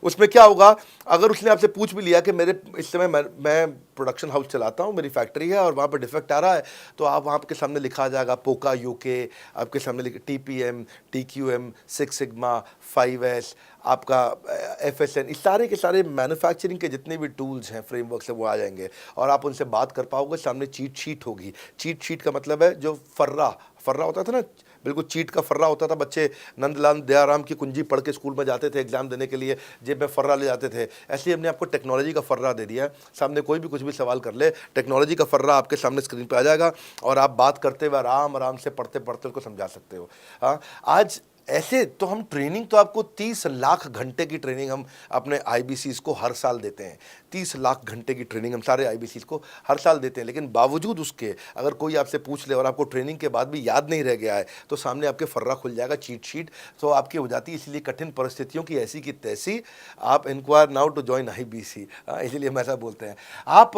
उसमें क्या होगा, अगर उसने आपसे पूछ भी लिया कि मेरे इस समय मैं प्रोडक्शन हाउस चलाता हूँ, मेरी फैक्ट्री है और वहाँ पर डिफेक्ट आ रहा है, तो आप वहाँ के सामने लिखा आ जाएगा पोका UK, आपके सामने TPM, TQM, 6 सिग्मा, 5S, आपका FSN, इस सारे के सारे मैन्युफैक्चरिंग के जितने भी टूल्स हैं, फ्रेमवर्क से वो आ जाएंगे और आप उनसे बात कर पाओगे। सामने चीट शीट होगी। चीट शीट का मतलब है जो फर्रा होता था ना, बिल्कुल चीट का फर्रा होता था। बच्चे नंदलाल दयाराम की कुंजी पढ़ के स्कूल में जाते थे एग्जाम देने के लिए, जेब में फर्रा ले जाते थे। ऐसे ही हमने आपको टेक्नोलॉजी का फर्रा दे दिया है। सामने कोई भी कुछ भी सवाल कर ले, टेक्नोलॉजी का फर्रा आपके सामने स्क्रीन पे आ जाएगा और आप बात करते हुए आराम से पढ़ते पढ़ते उसको समझा सकते हो। हाँ, आज ऐसे तो हम ट्रेनिंग तो आपको 30 लाख घंटे की ट्रेनिंग हम अपने IBCs को हर साल देते हैं। 30 लाख घंटे की ट्रेनिंग हम सारे IBCs को हर साल देते हैं। लेकिन बावजूद उसके अगर कोई आपसे पूछ ले और आपको ट्रेनिंग के बाद भी याद नहीं रह गया है, तो सामने आपके फर्रा खुल जाएगा, चीट शीट तो आपकी हो जाती है। इसलिए कठिन परिस्थितियों की ऐसी की तैसी, आप inquire now to join IBC, इसीलिए हम ऐसा बोलते हैं। आप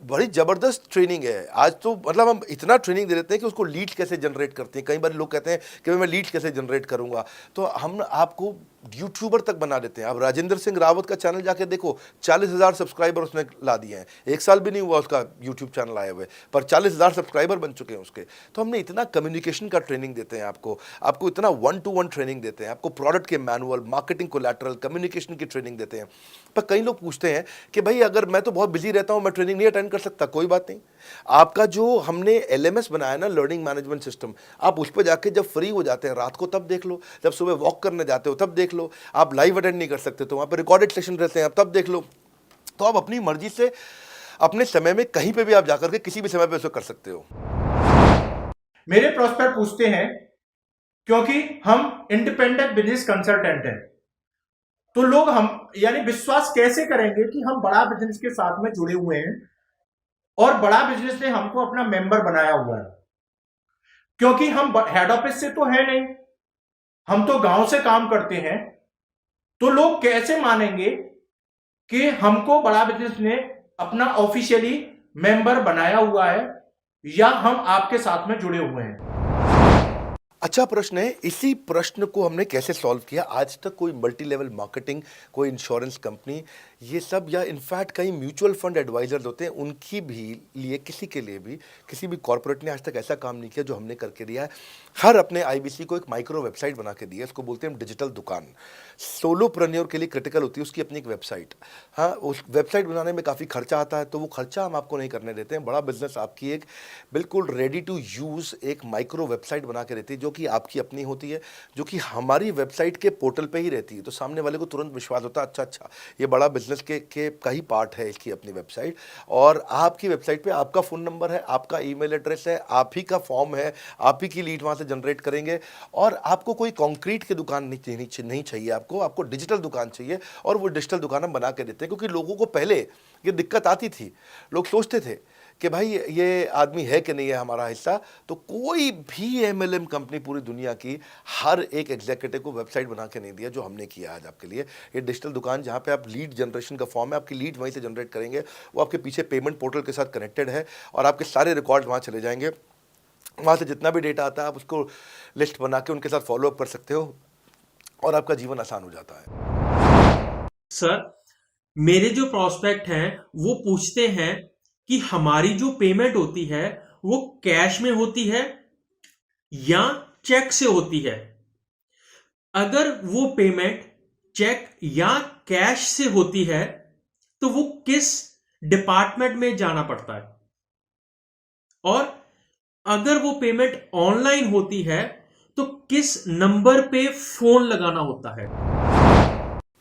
बड़ी ज़बरदस्त ट्रेनिंग है आज तो, मतलब हम इतना ट्रेनिंग दे देते हैं कि उसको लीड्स कैसे जनरेट करते हैं। कई बार लोग कहते हैं कि मैं लीड्स कैसे जनरेट करूंगा, तो हम आपको यूट्यूबर तक बना देते हैं। अब राजेंद्र सिंह रावत का चैनल जाके देखो, 40,000 सब्सक्राइबर उसने ला दिए हैं। 1 साल भी नहीं हुआ उसका यूट्यूब चैनल आए हुए, पर 40,000 सब्सक्राइबर बन चुके हैं उसके। तो हमने इतना कम्युनिकेशन का ट्रेनिंग देते हैं आपको इतना 1-to-1 ट्रेनिंग देते हैं, आपको प्रोडक्ट के मैनुअल, मार्केटिंग कोलैटरल, कम्युनिकेशन की ट्रेनिंग देते हैं। पर कई लोग पूछते हैं कि भाई अगर मैं तो बहुत बिजी रहता हूँ, मैं ट्रेनिंग नहीं अटेंड कर सकता। कोई बात नहीं, आपका जो हमने LMS बनाया ना, लर्निंग मैनेजमेंट सिस्टम, आप उस पर जाके जब फ्री हो जाते हैं रात को तब देख लो, जब सुबह वॉक करने जाते हो तब देख लो। आप लाइव अटेंड नहीं कर सकते तो वहाँ पर रिकॉर्डेड सेशन रहते हैं, आप तब देख लो। तो आप अपनी मर्जी से अपने समय में कहीं पे भी आप जाकर के किसी भी समय पे उसको कर सकते हो।
मेरे प्रोस्पेक्ट पूछते हैं, क्योंकि हम इंडिपेंडेंट बिजनेस कंसल्टेंट हैं, तो लोग हम यानी विश्वास कैसे करेंगे कि हम बड़ा बिजनेस के साथ में जुड़े हुए हैं और बड़ा बिजनेस ने हमको अपना मेंबर बनाया हुआ है। क्योंकि हम हेड ऑफिस से तो है नहीं, हम तो गांव से काम करते हैं, तो लोग कैसे मानेंगे कि हमको बड़ा बिजनेस ने अपना ऑफिशियली मेंबर बनाया हुआ है या हम आपके साथ में जुड़े हुए हैं।
अच्छा प्रश्न है। इसी प्रश्न को हमने कैसे सॉल्व किया, आज तक कोई मल्टी लेवल मार्केटिंग, कोई इंश्योरेंस कंपनी, ये सब, या इनफैक्ट कई म्यूचुअल फंड एडवाइजर्स होते हैं, उनकी भी लिए किसी के लिए भी किसी भी कॉर्पोरेट ने आज तक ऐसा काम नहीं किया जो हमने करके दिया है। हर अपने IBC को एक माइक्रो वेबसाइट बना के दी है, इसको बोलते हैं डिजिटल दुकान। सोलोप्रेन्योर के लिए क्रिटिकल होती है उसकी अपनी एक वेबसाइट। हाँ, उस वेबसाइट बनाने में काफ़ी खर्चा आता है, तो वो खर्चा हम आपको नहीं करने देते हैं। बड़ा बिजनेस आपकी एक बिल्कुल रेडी टू यूज़ एक माइक्रो वेबसाइट बना के रहती है, जो कि आपकी अपनी होती है, जो कि हमारी वेबसाइट के पोर्टल पे ही रहती है। तो सामने वाले को तुरंत विश्वास होता है, अच्छा ये बड़ा बिजनेस के का ही पार्ट है इसकी अपनी वेबसाइट। और आपकी वेबसाइट पे आपका फ़ोन नंबर है, आपका ईमेल एड्रेस है, आप ही का फॉर्म है, आप ही की लीड वहाँ से जनरेट करेंगे। और आपको कोई कॉन्क्रीट की दुकान नहीं चाहिए, आपको डिजिटल दुकान चाहिए। और वो डिजिटल दुकान हम बना के देते हैं, क्योंकि लोगों को पहले ये दिक्कत आती थी, लोग सोचते थे कि भाई ये आदमी है कि नहीं है हमारा हिस्सा। तो कोई भी MLM कंपनी पूरी दुनिया की हर एक एग्जीक्यूटिव को वेबसाइट बना के नहीं दिया जो हमने किया आज आपके लिए। ये डिजिटल दुकान जहाँ पे आप लीड जनरेशन का फॉर्म है, आपकी लीड वहीं से जनरेट करेंगे, वो आपके पीछे पेमेंट पोर्टल के साथ कनेक्टेड है और आपके सारे रिकॉर्ड वहाँ चले जाएंगे। वहाँ से जितना भी डेटा आता है आप उसको लिस्ट बना के उनके साथ फॉलोअप कर सकते हो और आपका जीवन आसान हो जाता है।
सर, मेरे जो प्रोस्पेक्ट हैं वो पूछते हैं कि हमारी जो पेमेंट होती है वो कैश में होती है या चेक से होती है। अगर वो पेमेंट चेक या कैश से होती है तो वो किस डिपार्टमेंट में जाना पड़ता है, और अगर वो पेमेंट ऑनलाइन होती है तो किस नंबर पे फोन लगाना होता है।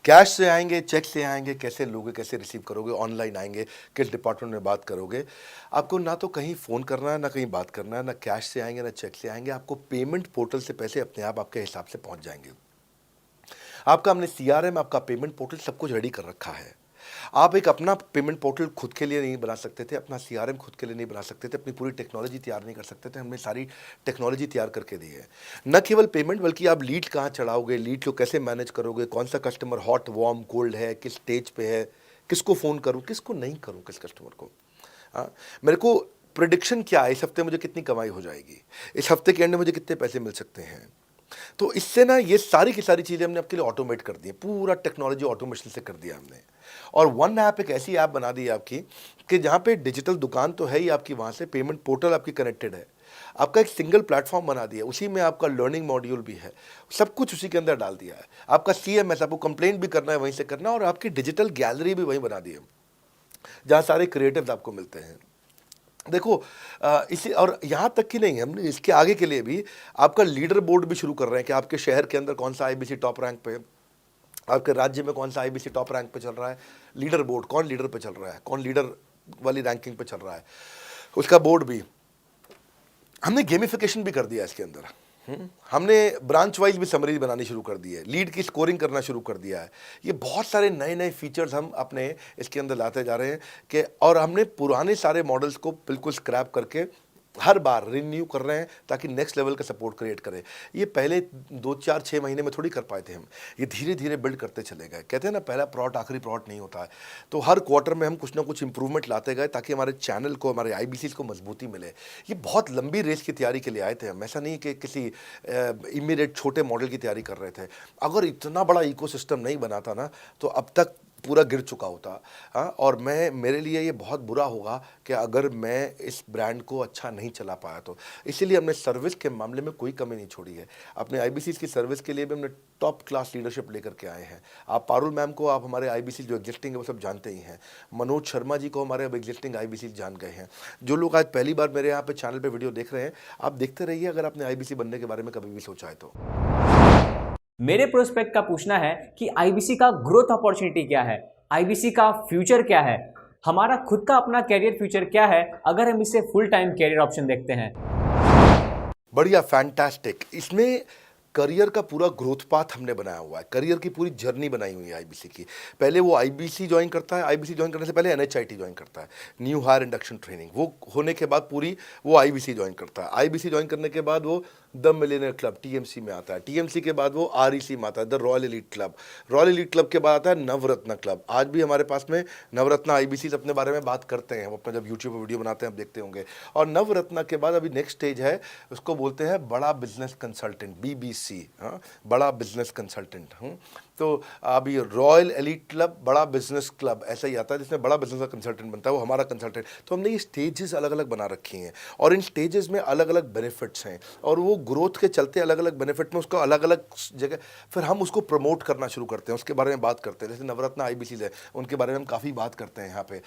कैश से आएंगे, चेक से आएंगे, कैसे लोगे, कैसे रिसीव करोगे, ऑनलाइन आएंगे, किस डिपार्टमेंट में बात करोगे। आपको ना तो कहीं फ़ोन करना है, ना कहीं बात करना है, ना कैश से आएंगे, ना चेक से आएंगे। आपको पेमेंट पोर्टल से पैसे अपने आप आपके हिसाब से पहुंच जाएंगे। आपका हमने CRM, आपका पेमेंट पोर्टल सब कुछ रेडी कर रखा है। आप एक अपना पेमेंट पोर्टल खुद के लिए नहीं बना सकते थे, अपना CRM खुद के लिए नहीं बना सकते थे, अपनी पूरी टेक्नोलॉजी तैयार नहीं कर सकते थे। हमने सारी टेक्नोलॉजी तैयार करके दी है। न केवल पेमेंट, बल्कि आप लीड कहाँ चढ़ाओगे, लीड को कैसे मैनेज करोगे, कौन सा कस्टमर हॉट, वार्म, कोल्ड है, किस स्टेज पे है, किसको फ़ोन करूँ, किसको नहीं करूँ, किस कस्टमर को। हाँ, मेरे को प्रिडिक्शन क्या है, इस हफ्ते मुझे कितनी कमाई हो जाएगी, इस हफ्ते के एंड में मुझे कितने पैसे मिल सकते हैं। तो इससे ना ये सारी की सारी चीज़ें हमने आपके लिए ऑटोमेट कर दी है, पूरा टेक्नोलॉजी ऑटोमेशन से कर दिया हमने। और वन ऐप एक ऐसी ऐप बना दी है आपकी कि जहाँ पे डिजिटल दुकान तो है ही आपकी, वहाँ से पेमेंट पोर्टल आपकी कनेक्टेड है, आपका एक सिंगल प्लेटफॉर्म बना दिया, उसी में आपका लर्निंग मॉड्यूल भी है, सब कुछ उसी के अंदर डाल दिया है। आपका CMS, आपको कंप्लेंट भी करना है वहीं से करना, और आपकी डिजिटल गैलरी भी वहीं बना दी है, जहाँ सारे क्रिएटिव्स आपको मिलते हैं। देखो इसी, और यहाँ तक कि नहीं, हमने इसके आगे के लिए भी आपका लीडर बोर्ड भी शुरू कर रहे हैं कि आपके शहर के अंदर कौन सा IBC टॉप रैंक पे, आपके राज्य में कौन सा IBC टॉप रैंक पे चल रहा है, लीडर बोर्ड कौन लीडर पे चल रहा है, कौन लीडर वाली रैंकिंग पे चल रहा है, उसका बोर्ड भी। हमने गेमिफिकेशन भी कर दिया इसके अंदर। हमने ब्रांच वाइज भी समरी बनानी शुरू कर दी है, लीड की स्कोरिंग करना शुरू कर दिया है। ये बहुत सारे नए नए फीचर्स हम अपने इसके अंदर लाते जा रहे हैं कि, और हमने पुराने सारे मॉडल्स को बिल्कुल स्क्रैप करके हर बार रिन्यू कर रहे हैं ताकि नेक्स्ट लेवल का सपोर्ट क्रिएट करें। ये पहले 2, 4, 6 महीने में थोड़ी कर पाए थे हम, ये धीरे धीरे बिल्ड करते चले गए। कहते हैं ना, पहला प्लॉट आखिरी प्लॉट नहीं होता है। तो हर क्वार्टर में हम कुछ ना कुछ इंप्रूवमेंट लाते गए ताकि हमारे चैनल को, हमारे IBCs को मजबूती मिले। ये बहुत लंबी रेस की तैयारी के लिए आए थे हम, ऐसा नहीं कि किसी इमीडिएट छोटे मॉडल की तैयारी कर रहे थे। अगर इतना बड़ा इकोसिस्टम नहीं बना था ना, तो अब तक पूरा गिर चुका होता। हाँ, और मेरे लिए ये बहुत बुरा होगा कि अगर मैं इस ब्रांड को अच्छा नहीं चला पाया तो। इसीलिए हमने सर्विस के मामले में कोई कमी नहीं छोड़ी है। अपने IBCs की सर्विस के लिए भी हमने टॉप क्लास लीडरशिप लेकर के आए हैं। आप पारुल मैम को, आप हमारे IBC जो एग्जिस्टिंग है वो सब जानते ही हैं। मनोज शर्मा जी को हमारे अब एग्जिस्टिंग IBC जान गए हैं। जो लोग आज पहली बार मेरे यहाँ पे चैनल पे वीडियो देख रहे हैं, आप देखते रहिए अगर आपने IBC बनने के बारे में कभी भी सोचा है तो।
मेरे प्रोस्पेक्ट का पूछना है कि IBC का ग्रोथ अपॉर्चुनिटी क्या है, IBC का फ्यूचर क्या है, हमारा खुद का अपना कैरियर फ्यूचर क्या है अगर हम इसे फुल टाइम कैरियर ऑप्शन देखते हैं।
बढ़िया, फैंटास्टिक। इसमें करियर का पूरा ग्रोथ पाथ हमने बनाया हुआ है, करियर की पूरी जर्नी बनाई हुई है IBC की। पहले वो IBC ज्वाइन करता है, IBC ज्वाइन करने से पहले NHIT ज्वाइन करता है, न्यू हायर इंडक्शन ट्रेनिंग। वो होने के बाद पूरी वो IBC ज्वाइन करता है। IBC ज्वाइन करने के बाद वो द मिलियनेयर क्लब TMC में आता है। TMC के बाद वो REC में आता है, the royal elite club. Royal elite club के बाद आता है नवरत्न क्लब। आज भी हमारे पास में नवरत्न IBCs अपने बारे में बात करते हैं, वो अपना जब यूट्यूब पर वीडियो बनाते हैं आप देखते होंगे। और नवरत्न के बाद अभी नेक्स्ट स्टेज है, उसको बोलते हैं बड़ा बिजनेस कंसल्टेंट, BBC। हाँ, बड़ा बिजनेस कंसल्टेंट। तो अभी रॉयल एलीट क्लब, बड़ा बिजनेस क्लब, ऐसा ही आता है जिसमें बड़ा बिजनेस का कंसल्टेंट बनता है, वो हमारा कंसल्टेंट। तो हमने ये स्टेजेस अलग अलग बना रखी हैं और इन स्टेजेस में अलग अलग बेनिफिट्स हैं, और वो ग्रोथ के चलते अलग अलग बेनिफिट में उसको अलग अलग जगह फिर हम उसको प्रमोट करना शुरू करते हैं, उसके बारे में बात करते हैं। जैसे नवरत्न IBCs है, उनके बारे में हम काफ़ी बात करते हैं यहाँ पे।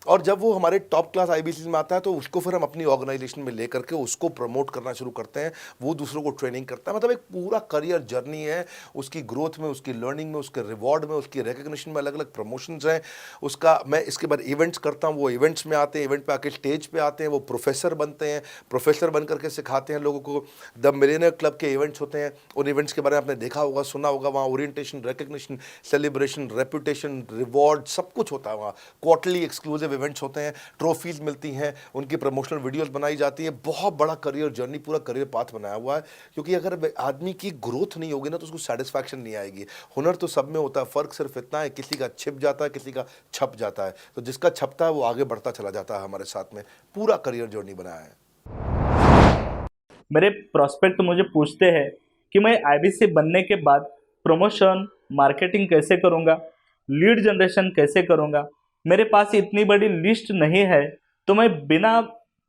और जब वो हमारे टॉप क्लास IBCs में आता है तो उसको फिर हम अपनी ऑर्गेनाइजेशन में लेकर के उसको प्रमोट करना शुरू करते हैं, वो दूसरों को ट्रेनिंग करता है। मतलब एक पूरा करियर जर्नी है, उसकी ग्रोथ में, उसकी लर्निंग में, उसके रिवॉर्ड में, उसकी रिकग्निशन में अलग अलग प्रमोशंस हैं उसका। मैं इसके बाद इवेंट्स करता हूँ, वो इवेंट्स में आते हैं, इवेंट पे आके स्टेज पे आते हैं, वो प्रोफेसर बनते हैं, प्रोफेसर बन करके सिखाते हैं लोगों को। द मिलियनेयर क्लब के इवेंट्स होते हैं, उन इवेंट्स के बारे में आपने देखा होगा, सुना होगा। वहाँ orientation, recognition, celebration, reputation, reward, सब कुछ होता है वहाँ। क्वार्टरली एक्सक्लूसिव इवेंट्स होते हैं, ट्रॉफीज मिलती हैं, उनकी प्रमोशनल वीडियोस बनाई जाती है। बहुत बड़ा करियर जर्नी, पूरा करियर पाथ बनाया हुआ है। क्योंकि अगर आदमी की ग्रोथ नहीं होगी ना तो उसको सेटिस्फैक्शन नहीं आएगी। हुनर तो सब में होता है, फ़र्क सिर्फ इतना है, किसी का छिप जाता है, किसी का छप जाता है। तो जिसका छपता है वो आगे बढ़ता चला जाता है। हमारे साथ में पूरा करियर जर्नी बनाया है।
मेरे प्रोस्पेक्ट मुझे पूछते हैं कि मैं IBC बनने के बाद प्रमोशन, मार्केटिंग कैसे करूँगा, लीड जनरेशन कैसे करूँगा। मेरे पास इतनी बड़ी लिस्ट नहीं है, तो मैं बिना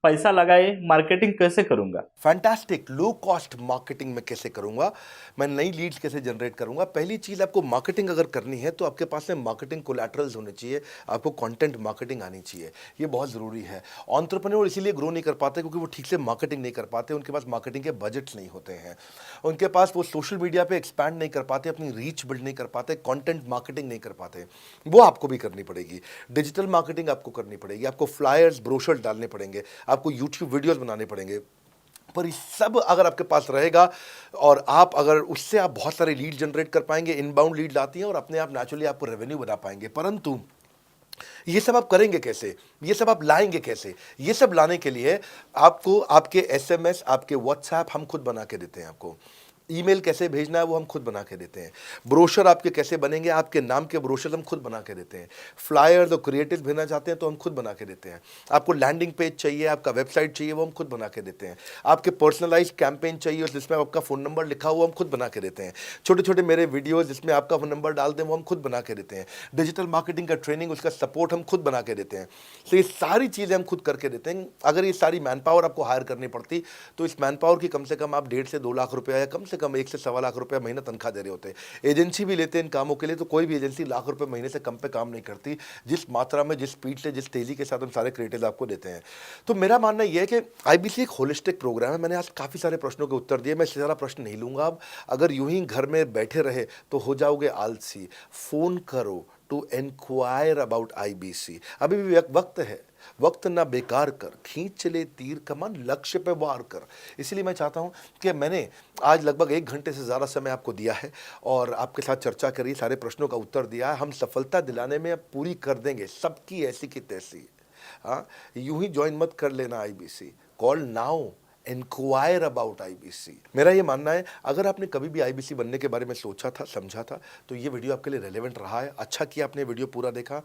पैसा लगाए मार्केटिंग कैसे करूंगा?
फैंटास्टिक। लो कॉस्ट मार्केटिंग में कैसे करूंगा, मैं नई लीड्स कैसे जनरेट करूंगा। पहली चीज, आपको मार्केटिंग अगर करनी है तो आपके पास में मार्केटिंग कोलैटरल्स होने चाहिए, आपको कंटेंट मार्केटिंग आनी चाहिए, ये बहुत ज़रूरी है। एंटरप्रेन्योर इसीलिए ग्रो नहीं कर पाते क्योंकि वो ठीक से मार्केटिंग नहीं कर पाते, उनके पास मार्केटिंग के बजट्स नहीं होते हैं, उनके पास वो सोशल मीडिया पे एक्सपैंड नहीं कर पाते, अपनी रीच बिल्ड नहीं कर पाते, कंटेंट मार्केटिंग नहीं कर पाते। वो आपको भी करनी पड़ेगी। डिजिटल मार्केटिंग आपको करनी पड़ेगी, आपको फ्लायर्स ब्रोशर्स डालने पड़ेंगे, आपको यूट्यूब वीडियोस बनाने पड़ेंगे। पर ये सब अगर आपके पास रहेगा और आप अगर उससे आप बहुत सारे लीड जनरेट कर पाएंगे, इनबाउंड लीड आती हैं और अपने आप नेचुरली आपको रेवेन्यू बना पाएंगे। परंतु ये सब आप करेंगे कैसे, ये सब आप लाएंगे कैसे? ये सब लाने के लिए आपको आपके SMS, आपके व्हाट्सएप हम खुद बना के देते हैं, आपको ईमेल कैसे भेजना है वो हम खुद बना के देते हैं, ब्रोशर आपके कैसे बनेंगे, आपके नाम के ब्रोशर हम खुद बना के देते हैं, फ्लायर्स और क्रिएटिव भेजना चाहते हैं तो हम खुद बना के देते हैं, आपको लैंडिंग पेज चाहिए, आपका वेबसाइट चाहिए वो हम खुद बना के देते हैं, आपके पर्सनलाइज कैंपेन चाहिए जिसमें आपका फ़ोन नंबर लिखा हुआ हम खुद बना के देते हैं, छोटे छोटे मेरे वीडियोज़ जिसमें आपका फ़ोन नंबर डाल दें वो हम खुद बना के देते हैं, डिजिटल मार्केटिंग का ट्रेनिंग उसका सपोर्ट हम खुद बना के देते हैं। तो ये सारी चीज़ें हम खुद करके देते हैं। अगर ये सारी मैन पावर आपको हायर करनी पड़ती तो इस मैन पावर की कम से कम आप 1.5 से 2 लाख रुपया या कम से कम 1 से 1.25 लाख रुपया महीना तनख्वाह दे रहे होते हैं। एजेंसी भी लेते हैं इन कामों के लिए, तो कोई भी एजेंसी लाख रुपए महीने से कम पे काम नहीं करती, जिस मात्रा में, जिस स्पीड से, जिस तेजी के साथ हम सारे क्रिएटिव आपको देते हैं। तो मेरा मानना यह है कि IBC एक होलिस्टिक प्रोग्राम है। मैंने आज काफ़ी सारे प्रश्नों के उत्तर दिए, मैं इससे ज़्यादा प्रश्न नहीं लूँगा। अब अगर यूं ही घर में बैठे रहे तो हो जाओगे आलसी। फ़ोन करो टू इंक्वायर अबाउट IBC। अभी भी वक्त है, वक्त ना बेकार कर, खींच चले तीर कमान, लक्ष्य पे वार कर। इसलिए मैं चाहता हूँ कि मैंने आज लगभग 1 घंटे से ज़्यादा समय आपको दिया है और आपके साथ चर्चा करी, सारे प्रश्नों का उत्तर दिया है। हम सफलता दिलाने में अब पूरी कर देंगे सबकी ऐसी की तैसी। हाँ, यूं ही ज्वाइन मत कर लेना IBC, call now, inquire about IBC। मेरा ये मानना है, अगर आपने कभी भी IBC बनने के बारे में सोचा था, समझा था, तो ये वीडियो आपके लिए रेलेवेंट रहा है। अच्छा किया आपने वीडियो पूरा देखा।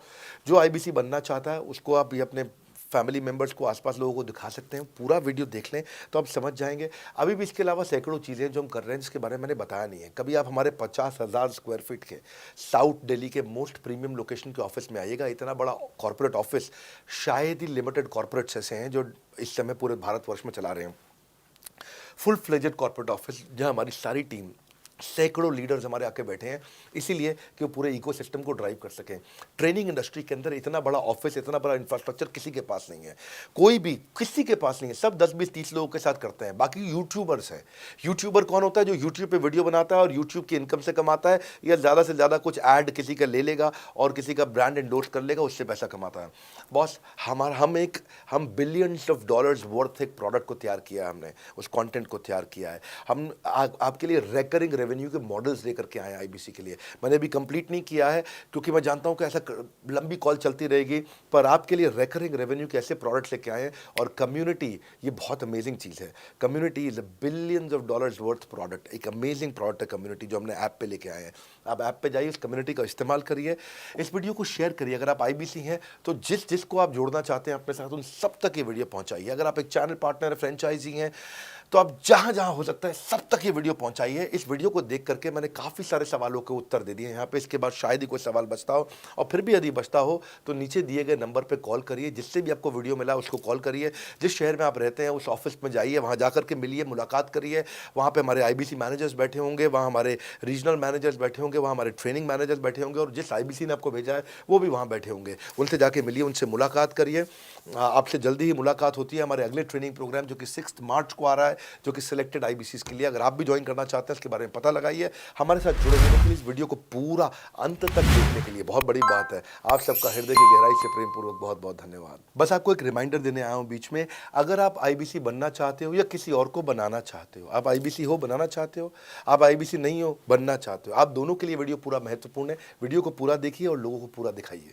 जो IBC बनना चाहता है उसको आप ये अपने फैमिली मेम्बर्स को, आसपास लोगों को दिखा सकते हैं। पूरा वीडियो देख लें तो आप समझ जाएंगे। अभी भी इसके अलावा सैकड़ों चीज़ें जो हम कर रहे हैं जिसके बारे में मैंने बताया नहीं है। कभी आप हमारे 50,000 स्क्वायर फीट के साउथ दिल्ली के मोस्ट प्रीमियम लोकेशन के ऑफिस में आइएगा। इतना बड़ा कॉर्पोरेट ऑफिस शायद ही लिमिटेड कॉर्पोरेट्स ऐसे हैं जो इस समय पूरे भारतवर्ष में चला रहे हैं। फुल फ्लेजेड कॉर्पोरेट ऑफिस जहां हमारी सारी टीम, सैकड़ों लीडर्स हमारे आके बैठे हैं, इसीलिए कि वो पूरे इकोसिस्टम को ड्राइव कर सकें। ट्रेनिंग इंडस्ट्री के अंदर इतना बड़ा ऑफिस, इतना बड़ा इंफ्रास्ट्रक्चर किसी के पास नहीं है, कोई भी किसी के पास नहीं है। सब 10, 20, 30 लोगों के साथ करते हैं। बाकी यूट्यूबर्स हैं। यूट्यूबर कौन होता है? जो यूट्यूब पे वीडियो बनाता है और यूट्यूब की इनकम से कमाता है, या ज़्यादा से ज़्यादा कुछ ऐड किसी का ले लेगा और किसी का ब्रांड एंडोर्स कर लेगा, उससे पैसा कमाता है। बॉस, हम बिलियंस ऑफ डॉलर्स वर्थ एक प्रोडक्ट को तैयार किया है, हमने उस कंटेंट को तैयार किया है। हम आपके लिए रेकरिंग रेवेन्यू के मॉडल्स लेकर के आए हैं IBC के लिए। मैंने अभी कंप्लीट नहीं किया है क्योंकि मैं जानता हूं कि ऐसा लंबी कॉल चलती रहेगी, पर आपके लिए रेकरिंग रेवेन्यू के ऐसे प्रोडक्ट्स लेके आए हैं। और कम्युनिटी, ये बहुत अमेजिंग चीज़ है। Community is a billions of dollars worth product, एक अमेजिंग प्रोडक्ट है कम्युनिटी, जो हमने ऐप पे लेके आए हैं। आप ऐप पे जाइए, उस कम्युनिटी का इस्तेमाल करिए, इस वीडियो को शेयर करिए। अगर आप IBC हैं तो जिसको आप जोड़ना चाहते हैं अपने साथ, उन सब तक ये वीडियो पहुंचाइए। अगर आप एक चैनल पार्टनर, फ्रेंचाइजी हैं, तो आप जहां जहां हो सकता है सब तक ये वीडियो पहुंचाइए। इस वीडियो को देख करके मैंने काफ़ी सारे सवालों के उत्तर दे दिए यहाँ पे। इसके बाद शायद ही कोई सवाल बचता हो, और फिर भी यदि बचता हो तो नीचे दिए गए नंबर पे कॉल करिए। जिससे भी आपको वीडियो मिला उसको कॉल करिए। जिस शहर में आप रहते हैं उस ऑफिस में जाइए, वहाँ जा करके मिलिए, मुलाकात करिए। वहाँ पे हमारे IBC मैनेजर्स बैठे होंगे, वहाँ हमारे रीजनल मैनेजर्स बैठे होंगे, वहाँ हमारे ट्रेनिंग मैनेजर्स बैठे होंगे, और जिस IBC ने आपको भेजा है वो भी वहाँ बैठे होंगे। उनसे जाके मिलिए, उनसे मुलाकात करिए। आपसे जल्दी ही मुलाकात होती है। हमारे अगले ट्रेनिंग प्रोग्राम जो कि 6 मार्च को आ रहा है, जो कि सिलेक्टेड IBCs के लिए, अगर आप भी ज्वाइन करना चाहते हैं इसके बारे में पता लगाइए। हमारे साथ जुड़े रहने के लिए, इस वीडियो को पूरा अंत तक देखने के लिए बहुत बड़ी बात है। आप सबका हृदय की गहराई से प्रेम पूर्वक बहुत बहुत धन्यवाद। बस आपको एक रिमाइंडर देने आया हूं बीच में, अगर आप IBC बनना चाहते हो या किसी और को बनाना चाहते हो, आप IBC हो, बनाना चाहते हो, आप IBC नहीं हो, बनना चाहते हो, आप दोनों के लिए वीडियो पूरा महत्वपूर्ण है। वीडियो को पूरा देखिए और लोगों को पूरा दिखाइए।